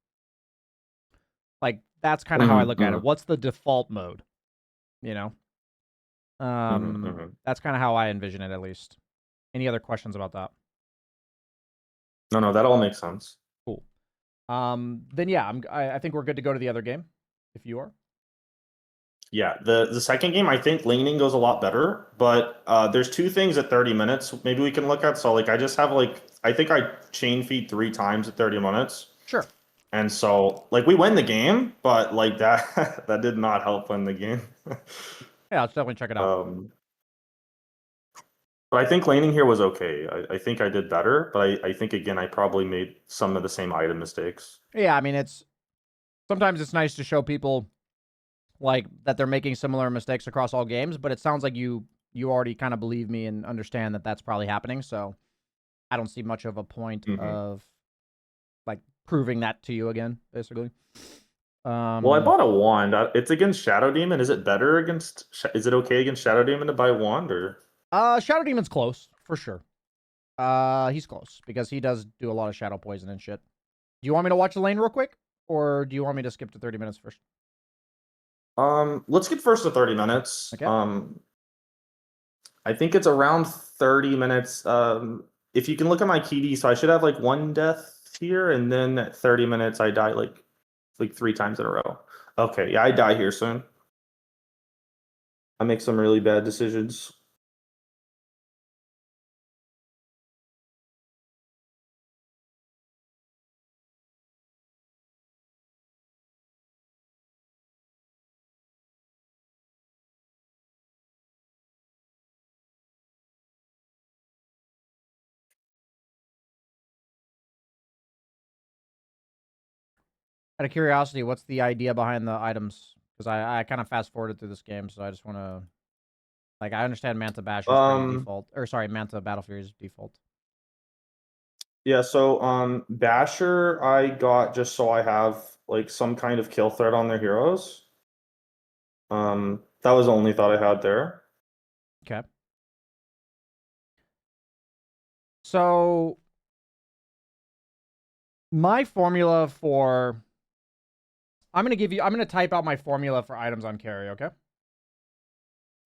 That's kind of how I look at it. Mm-hmm. What's the default mode? You know? Mm-hmm. Mm-hmm. That's kind of how I envision it, at least. Any other questions about that? No, no, that all makes sense. Cool. Then yeah, I think we're good to go to the other game, if you are. Yeah, the second game I think laning goes a lot better, but there's two things at 30 minutes maybe we can look at. So like I just have like I think I chain feed 3 times at 30 minutes. Sure. And so like we win the game, but like that that did not help win the game. Yeah, let's definitely check it out. Um but I think laning here was okay. I think I did better, but I think again I probably made some of the same item mistakes. Yeah, I mean, sometimes it's nice to show people that they're making similar mistakes across all games, but it sounds like you already kind of believe me and understand that that's probably happening. So I don't see much of a point Hmm. of proving that to you again, basically. Well, I Um, bought a wand. It's against Shadow Demon. Is it better against? Is it okay against Shadow Demon to buy a wand or? Shadow Demon's close for sure. He's close because he does do a lot of shadow poison and shit. Do you want me to watch the lane real quick, or do you want me to skip to 30 minutes first? Let's get first to 30 minutes. Okay. I think it's around 30 minutes. If you can look at my TD, so I should have like one death here, and then at 30 minutes I die like 3 times in a row. Okay, yeah, I die here soon. I make some really bad decisions. Out of curiosity, what's the idea behind the items? Because I kind of fast forwarded through this game, so I just want to like I understand Manta Basher's pretty default, or sorry, Manta Battle Fury's default. Yeah, so Basher I got just so I have like some kind of kill threat on their heroes. That was the only thought I had there. Okay. So my formula for I'm gonna type out my formula for items on carry, okay?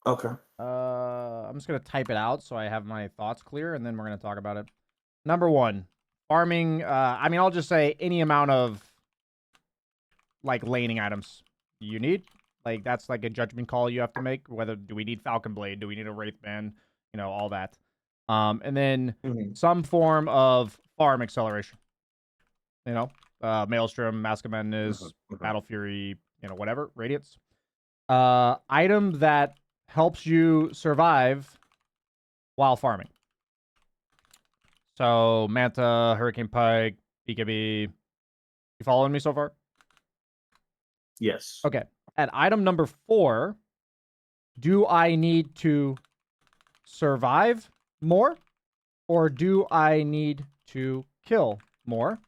Okay. I'm just gonna type it out so I have my thoughts clear, and then we're gonna talk about it. Number one, farming. I mean, I'll just say any amount of like laning items you need. Like that's like a judgment call you have to make. Whether do we need Falcon Blade? Do we need a Wraithband? You know, all that. And then some form of farm acceleration. You know, Maelstrom, Mask of Madness, Battle Fury, you know, whatever, Radiance. Item that helps you survive while farming. So Manta, Hurricane Pike, BKB. You following me so far? Yes. Okay. At item number 4, do I need to survive more? Or do I need to kill more?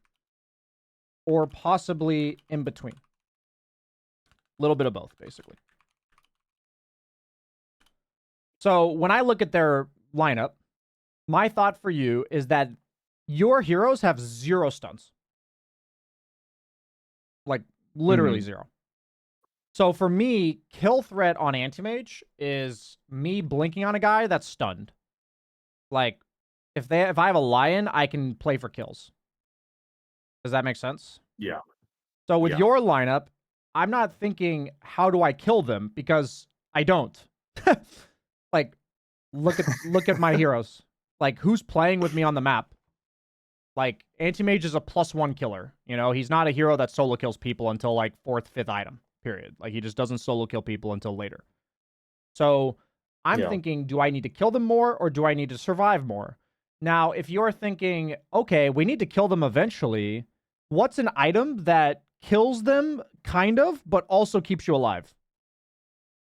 Or possibly in between? A little bit of both, basically. So when I look at their lineup, my thought for you is that your heroes have 0 stuns. Like, literally 0. So for me, kill threat on Antimage is me blinking on a guy that's stunned. Like, if I have a Lion, I can play for kills. Does that make sense? Yeah. So with your lineup, I'm not thinking, how do I kill them? Because I don't. Like, look at my heroes. Like, who's playing with me on the map? Like, Antimage is a +1 killer. You know, he's not a hero that solo kills people until, like, 4th, 5th item, period. Like, he just doesn't solo kill people until later. So, I'm thinking, do I need to kill them more, or do I need to survive more? Now, if you're thinking, okay, we need to kill them eventually, what's an item that kills them, kind of, but also keeps you alive?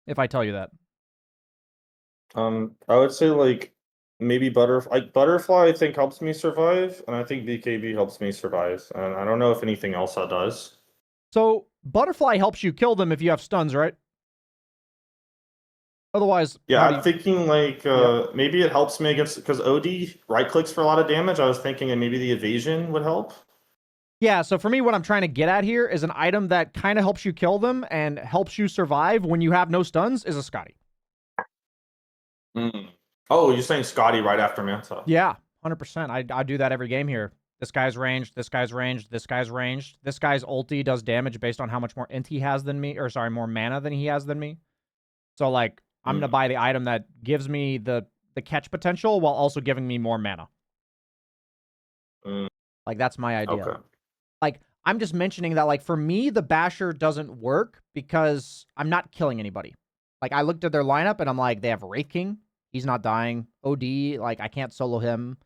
If I tell you that. I would say like maybe butterfly I think helps me survive, and I think BKB helps me survive. And I don't know if anything else that does. So butterfly helps you kill them if you have stuns, right? Otherwise, Yeah, I'm thinking like maybe it helps me against because OD right clicks for a lot of damage. I was thinking that maybe the evasion would help. Yeah, so for me, what I'm trying to get at here is an item that kind of helps you kill them and helps you survive when you have no stuns is a Scotty. Oh, you're saying Scotty right after Manta? Yeah, 100%. I do that every game here. This guy's ranged. This guy's ranged. This guy's ranged. This guy's ulti does damage based on how much more int he has than me, or sorry, more mana than he has than me. So like, I'm gonna buy the item that gives me the catch potential while also giving me more mana. Like that's my idea. Okay. Like I'm just mentioning that like for me the Basher doesn't work because I'm not killing anybody. Like I looked at their lineup and I'm like they have Wraith King, he's not dying. OD, like I can't solo him.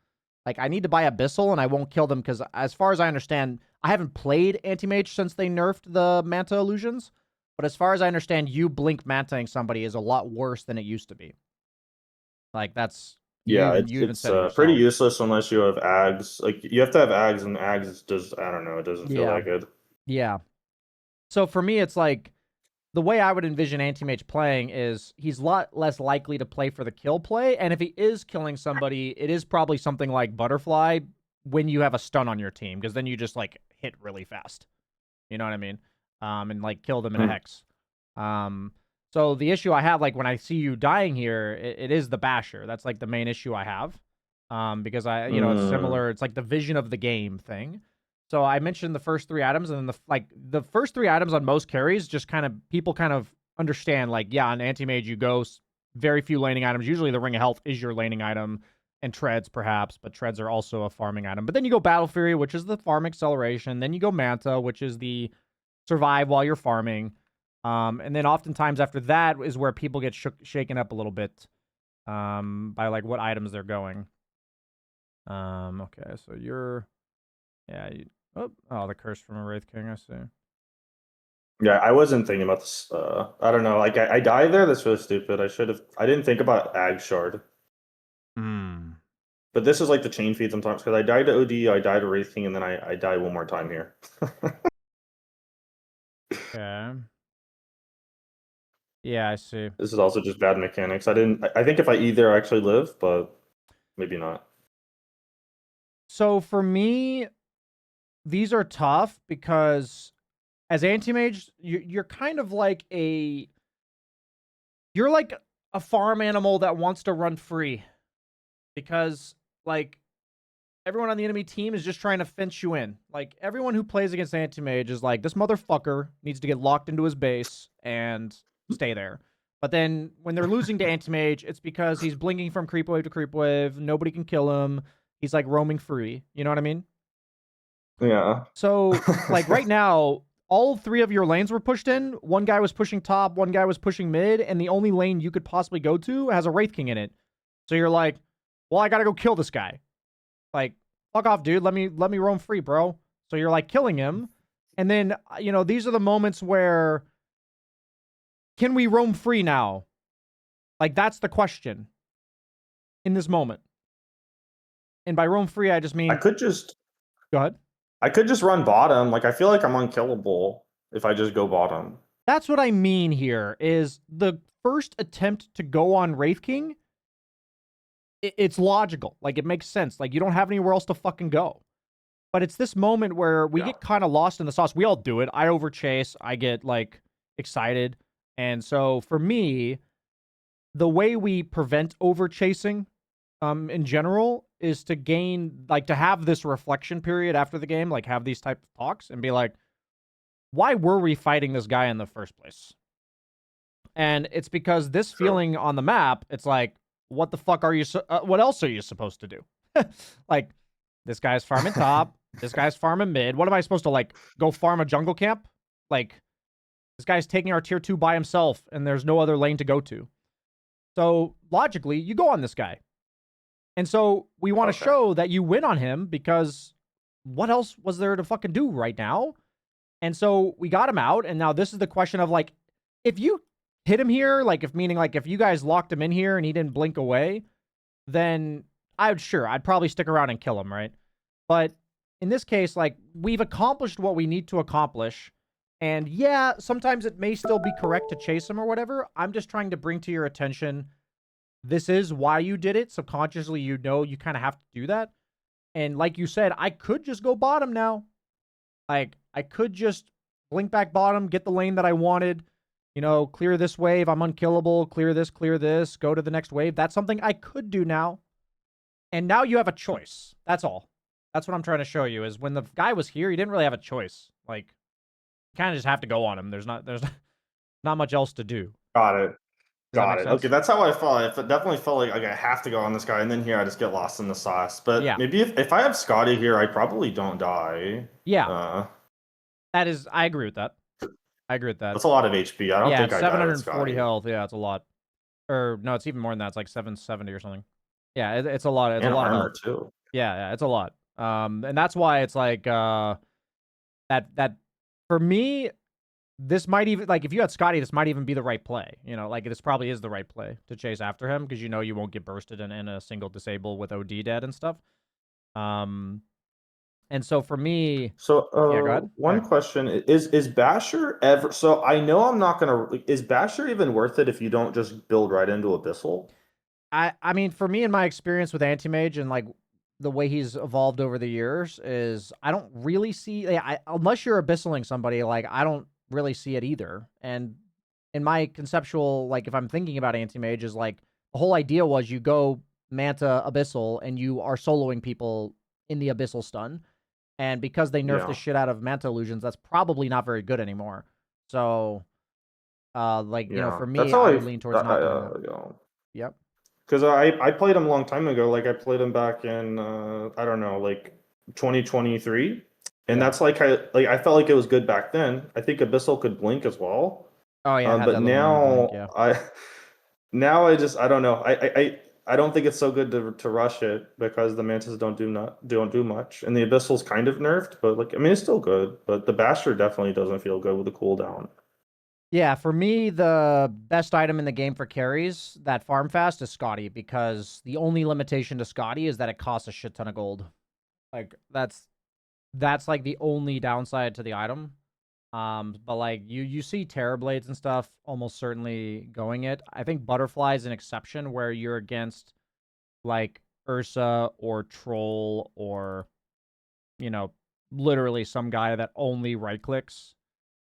Like I need to buy Abyssal and I won't kill them because as far as I understand, I haven't played Antimage since they nerfed the Manta illusions. But as far as I understand, you blink Mantaing somebody is a lot worse than it used to be. Like that's Yeah, you even it's said it yourself. pretty useless unless you have Ags. Like you have to have Ags, and Ags does I don't know, it doesn't feel that good. Yeah. So for me, it's like the way I would envision Antimage playing is he's a lot less likely to play for the kill play, and if he is killing somebody, it is probably something like Butterfly when you have a stun on your team, because then you just like hit really fast. You know what I mean? And like kill them in a hex. So the issue I have, like when I see you dying here, it is the Basher. That's like the main issue I have. Because it's similar. It's like the vision of the game thing. So I mentioned the first 3 items, and then the first 3 items on most carries, just kind of people kind of understand. Like, yeah, on Antimage you go very few laning items. Usually the Ring of Health is your laning item, and treads perhaps, but treads are also a farming item. But then you go Battle Fury, which is the farm acceleration. Then you go Manta, which is the survive while you're farming. And then oftentimes after that is where people get shaken up a little bit by like what items they're going. Okay, so you're, yeah. Oh, the curse from a Wraith King, I see. Yeah, I wasn't thinking about this. I don't know. Like I died there. That's really stupid. I should have. I didn't think about Ag Shard. Hmm. But this is like the chain feed sometimes because I died to OD, I died to Wraith King, and then I die one more time here. Okay. Yeah, I see. This is also just bad mechanics. I didn't. I think if I either actually live, but maybe not. So for me, these are tough because as Antimage, you're kind of like you're like a farm animal that wants to run free because like everyone on the enemy team is just trying to fence you in. Like everyone who plays against Antimage is like, this motherfucker needs to get locked into his base and stay there. But then when they're losing to Antimage, it's because he's blinking from creep wave to creep wave. Nobody can kill him. He's like roaming free. You know what I mean? Yeah. So like right now, all three of your lanes were pushed in. One guy was pushing top, one guy was pushing mid, and the only lane you could possibly go to has a Wraith King in it. So you're like, well, I gotta go kill this guy. Like, fuck off, dude. Let me roam free, bro. So you're like killing him. And then, these are the moments where can we roam free now? Like that's the question in this moment. And by roam free, I just I mean could just go ahead. I could just run bottom. Like I feel like I'm unkillable if I just go bottom. That's what I mean here is the first attempt to go on Wraith King, it's logical. Like it makes sense. Like you don't have anywhere else to fucking go. But it's this moment where we Yeah. get kind of lost in the sauce. We all do it. I overchase. I get like excited. And so for me, the way we prevent overchasing in general is to gain like to have this reflection period after the game, like have these type of talks and be like, why were we fighting this guy in the first place? And it's because this True. feeling on the map, it's like, what the fuck are you what else are you supposed to do? Like this guy's farming top, this guy's farming mid. What am I supposed to like go farm a jungle camp? Like this guy's taking our tier 2 by himself and there's no other lane to go to. So logically, you go on this guy. And so we want to Okay. show that you win on him because what else was there to fucking do right now? And so we got him out. And now this is the question of like, if you hit him here, like if you guys locked him in here and he didn't blink away, then I'd probably stick around and kill him, right? But in this case, like we've accomplished what we need to accomplish. And yeah, sometimes it may still be correct to chase him or whatever. I'm just trying to bring to your attention this is why you did it. Subconsciously, you kind of have to do that. And like you said, I could just go bottom now. Like, I could just blink back bottom, get the lane that I wanted, clear this wave. I'm unkillable. Clear this, go to the next wave. That's something I could do now. And now you have a choice. That's all. That's what I'm trying to show you is when the guy was here, he didn't really have a choice. Like, you kind of just have to go on him. There's not much else to do. Got it. Does that Got make it. Okay, sense? that's how I felt. It definitely felt like I have to go on this guy, and then here I just get lost in the sauce. But Yeah. maybe if I have Scotty here, I probably don't die. Yeah. Uh, I agree with that. I agree with that. that's a lot of HP. I don't Yeah, think it's I die with 740 Scotty. health. Yeah, it's a lot. Or no, it's even more than that. It's like 770 or something. Yeah, it's a lot. It's a And lot of armor health. too. Yeah, it's a lot. And that's why it's like that for me, this might even like if you had Scotty, this might even be the right play. Like this probably is the right play to chase after him because you won't get bursted in a single disable with OD dead and stuff. And so for me, So, yeah, go ahead. one question is Basher ever? So I know I'm not gonna. Is Basher even worth it if you don't just build right into Abyssal? I mean, for me, in my experience with Antimage and like the way he's evolved over the years, is I don't really see unless you're abyssaling somebody, like I don't really see it either. And in my conceptual, like if I'm thinking about Antimage, is like the whole idea was you go Manta Abyssal and you are soloing people in the Abyssal stun. And because they nerfed the Yeah, shit out of Manta illusions, that's probably not very good anymore. So, yeah. for That's me, how I would lean towards not doing that. you know. Yep. Because I played him a long time ago. Like I played him back in I don't know, like 2023, and Yeah. that's I felt like it was good back then. I think Abyssal could blink as well. Oh yeah, it had But that little mini blink. now Yeah. I just I don't know. I don't think it's so good to rush it because the mantis don't do much, and the abyssal's kind of nerfed, but like I mean it's still good, but the basher definitely doesn't feel good with the cooldown. Yeah, for me, the best item in the game for carries that farm fast is Scotty, because the only limitation to Scotty is that it costs a shit ton of gold. Like that's like the only downside to the item. But like you see Terrorblades and stuff almost certainly going it. I think Butterfly is an exception where you're against like Ursa or Troll or literally some guy that only right clicks.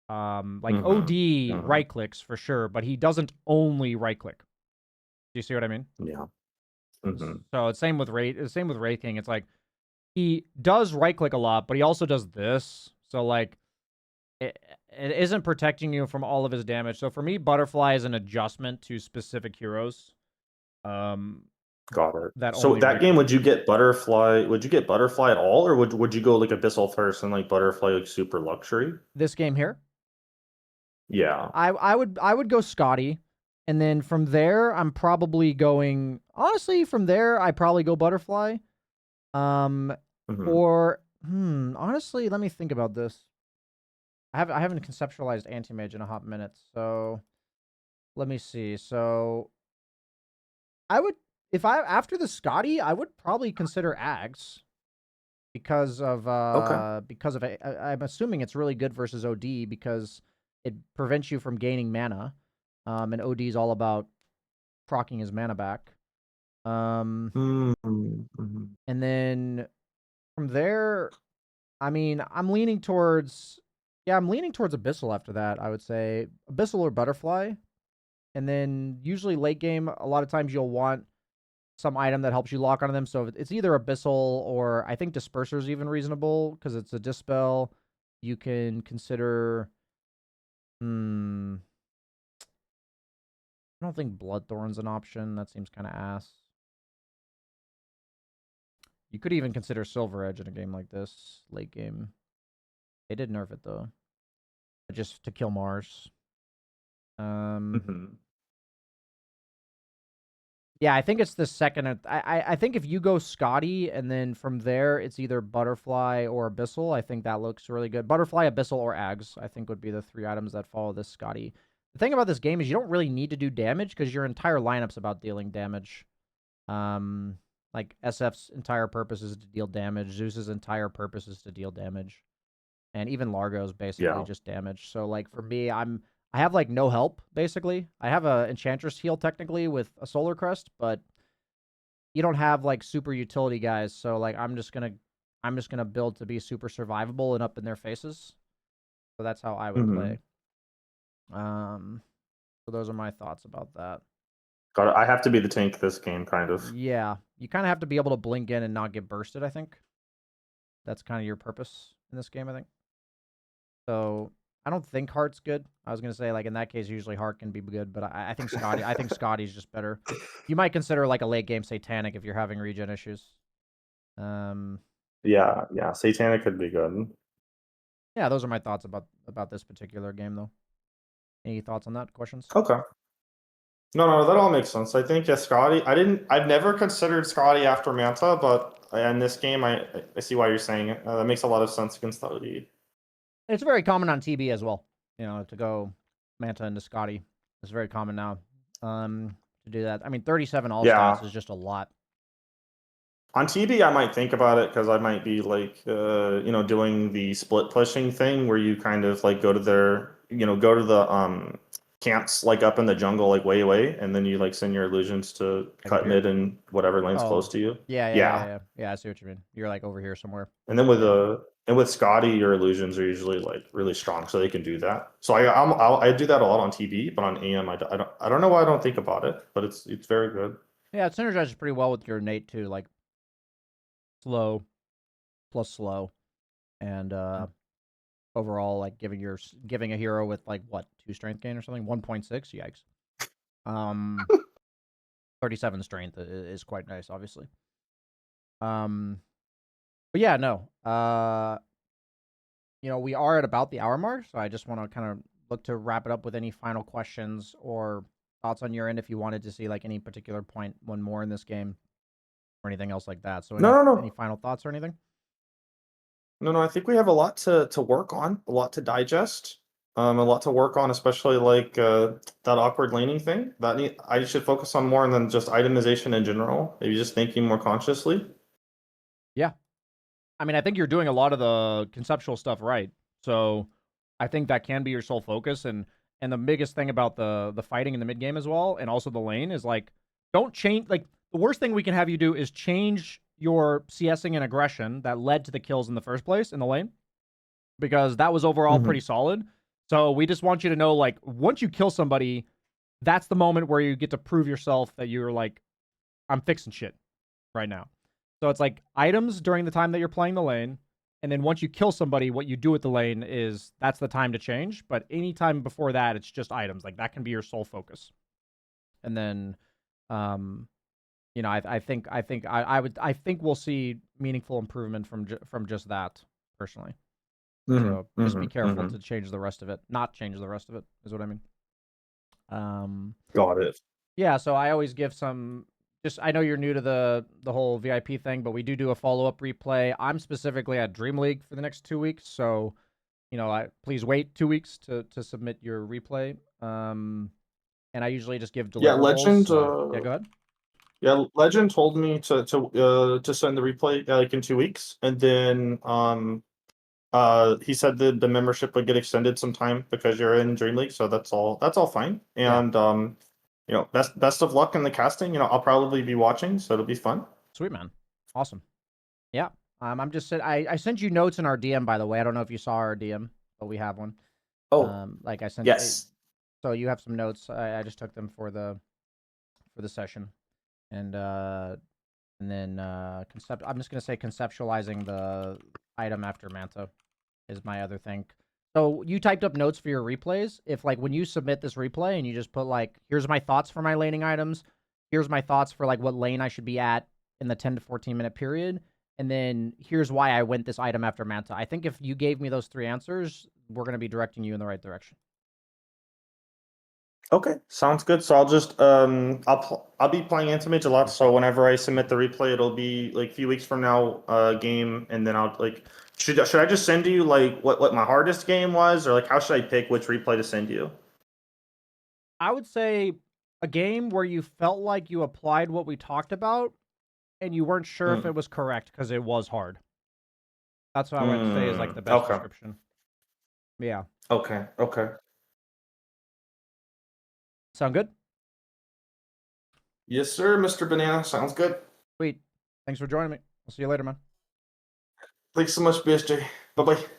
Like Mm-hmm. OD Mm-hmm. right clicks for sure, but he doesn't only right click. Do you see what I mean? Yeah. Mm-hmm. So it's same with Wraith King. It's like he does right click a lot, but he also does this. So like it isn't protecting you from all of his damage. So for me, Butterfly is an adjustment to specific heroes. Um, Got it. that So only that right game, click. would you get butterfly? Would you get butterfly at all, or would you go like abyssal first and like butterfly like super luxury? This game here, Yeah. I would go Scotty, and then from there I'm probably going. Honestly, from there I probably go Butterfly. Um, Mm-hmm. or honestly, let me think about this. I haven't conceptualized Antimage in a hot minute, so let me see. So I would, if I after the Scotty, I would probably consider Ags Okay. I'm assuming it's really good versus OD because it prevents you from gaining mana. And OD is all about procking his mana back. Um, Mm-hmm. and then from there, I mean, I'm leaning towards Abyssal after that, I would say. Abyssal or Butterfly. And then usually late game, a lot of times you'll want some item that helps you lock onto them. So it's either Abyssal or I think Disperser is even reasonable because it's a Dispel. You can consider. Hmm. I don't think Bloodthorn's an option. That seems kind of ass. You could even consider Silver Edge in a game like this, late game. They did nerf it though, just to kill Mars. Um, Mm-hmm. Yeah, I think it's the second. I think if you go Scotty and then from there it's either Butterfly or Abyssal, I think that looks really good. Butterfly, Abyssal, or Ags, I think would be the three items that follow this Scotty. The thing about this game is you don't really need to do damage because your entire lineup's about dealing damage. Um, like SF's entire purpose is to deal damage. Zeus's entire purpose is to deal damage, and even Largo's basically Yeah. just damage. So like for me, I have like no help basically. I have a Enchantress heal technically with a Solar Crest, but you don't have like super utility guys. So like I'm just gonna build to be super survivable and up in their faces. So that's how I would Mm-hmm. play. Um, so those are my thoughts about that. Got it. I have to be the tank this game, kind of. Yeah, you kind of have to be able to blink in and not get bursted. I think that's kind of your purpose in this game. I think. So I don't think Heart's good. I was gonna say like in that case, usually Heart can be good, but I think Scotty. I think Scotty's just better. You might consider like a late game Satanic if you're having regen issues. Um, Yeah, yeah. Satanic could be good. yeah, those are my thoughts about this particular game though. Any thoughts on that? Questions? Okay. No, that all makes sense. I think yeah, Scotty. I've never considered Scotty after Manta, but in this game, I see why you're saying it. That makes a lot of sense against the OD. It's very common on TB as well. To go Manta into Scotty. It's very common now. To do that. I mean, 37 all Yeah. stats is just a lot. On TB, I might think about it because I might be like, doing the split pushing thing where you kind of like go to the camps like up in the jungle, like way away, and then you like send your illusions to Like up cut here. mid and whatever lane's close Oh, to you. yeah, yeah, yeah, Yeah, yeah. Yeah, I see what you mean. You're like over here somewhere. and then with Scotty, your illusions are usually like really strong, so they can do that. So I do that a lot on TB, but on AM, I don't know why I don't think about it, but it's very good. Yeah, it synergizes pretty well with your innate too. Like slow plus slow, and overall like giving a hero with like what 2 strength gain or something 1.6. Yikes. Um, 37 strength is quite nice, obviously. But yeah, no. We are at about the hour mark, so I just want to kind of look to wrap it up with any final questions or thoughts on your end if you wanted to see like any particular point one more in this game or anything else like that. So No, no, any no. final thoughts or anything? No, no, I think we have a lot to work on, a lot to digest, a lot to work on, especially like that awkward laning thing. I should focus on more than just itemization in general. Maybe just thinking more consciously. Yeah. I mean, I think you're doing a lot of the conceptual stuff right. So I think that can be your sole focus. And the biggest thing about the fighting in the mid game as well, and also the lane, is like don't change. Like the worst thing we can have you do is change your CSing and aggression that led to the kills in the first place in the lane, because that was overall Hmm. pretty solid. So we just want you to know, like, once you kill somebody, that's the moment where you get to prove yourself that you're like, I'm fixing shit right now. So it's like items during the time that you're playing the lane, and then once you kill somebody, what you do with the lane is that's the time to change. But any time before that, it's just items. Like that can be your sole focus. And then, um, I think we'll see meaningful improvement from just that personally. Hmm. So just Hmm. be careful Hmm. to change the rest of it. Not change the rest of it is what I mean. Um, Got it. yeah. So I always give some. Just I know you're new to the whole VIP thing, but we do a follow up replay. I'm specifically at Dream League for the next 2 weeks, so please wait 2 weeks to submit your replay. And I usually just give Yeah, deliverables. Legend. So yeah, go ahead. Yeah, Legend told me to send the replay like in 2 weeks, and then he said that the membership would get extended sometime because you're in Dream League, so that's all fine. Yeah, And best of luck in the casting. I'll probably be watching, so it'll be fun. sweet man, awesome. Yeah, I'm just I sent you notes in our DM, by the way. I don't know if you saw our DM, but we have one. Oh, Like I sent you, yes. so you have some notes. I just took them for the session, and then I'm just gonna say conceptualizing the item after Manta is my other thing. So you typed up notes for your replays. If like when you submit this replay and you just put like, here's my thoughts for my laning items, here's my thoughts for like what lane I should be at in the 10 to 14 minute period, and then here's why I went this item after Manta. I think if you gave me those 3 answers, we're gonna be directing you in the right direction. Okay, sounds good. So I'll just I'll be playing Antimage a lot. So whenever I submit the replay, it'll be like a few weeks from now, game, and then I'll like should I just send you like what my hardest game was, or like how should I pick which replay to send you? I would say a game where you felt like you applied what we talked about and you weren't sure if Mm, it was correct because it was hard. That's what I would say is like the best okay, description. Yeah. okay, okay. Sound good? Yes, sir, Mr. Banana. Sounds good. Sweet. Thanks for joining me. I'll see you later, man. Thanks so much, BSJ. Bye bye.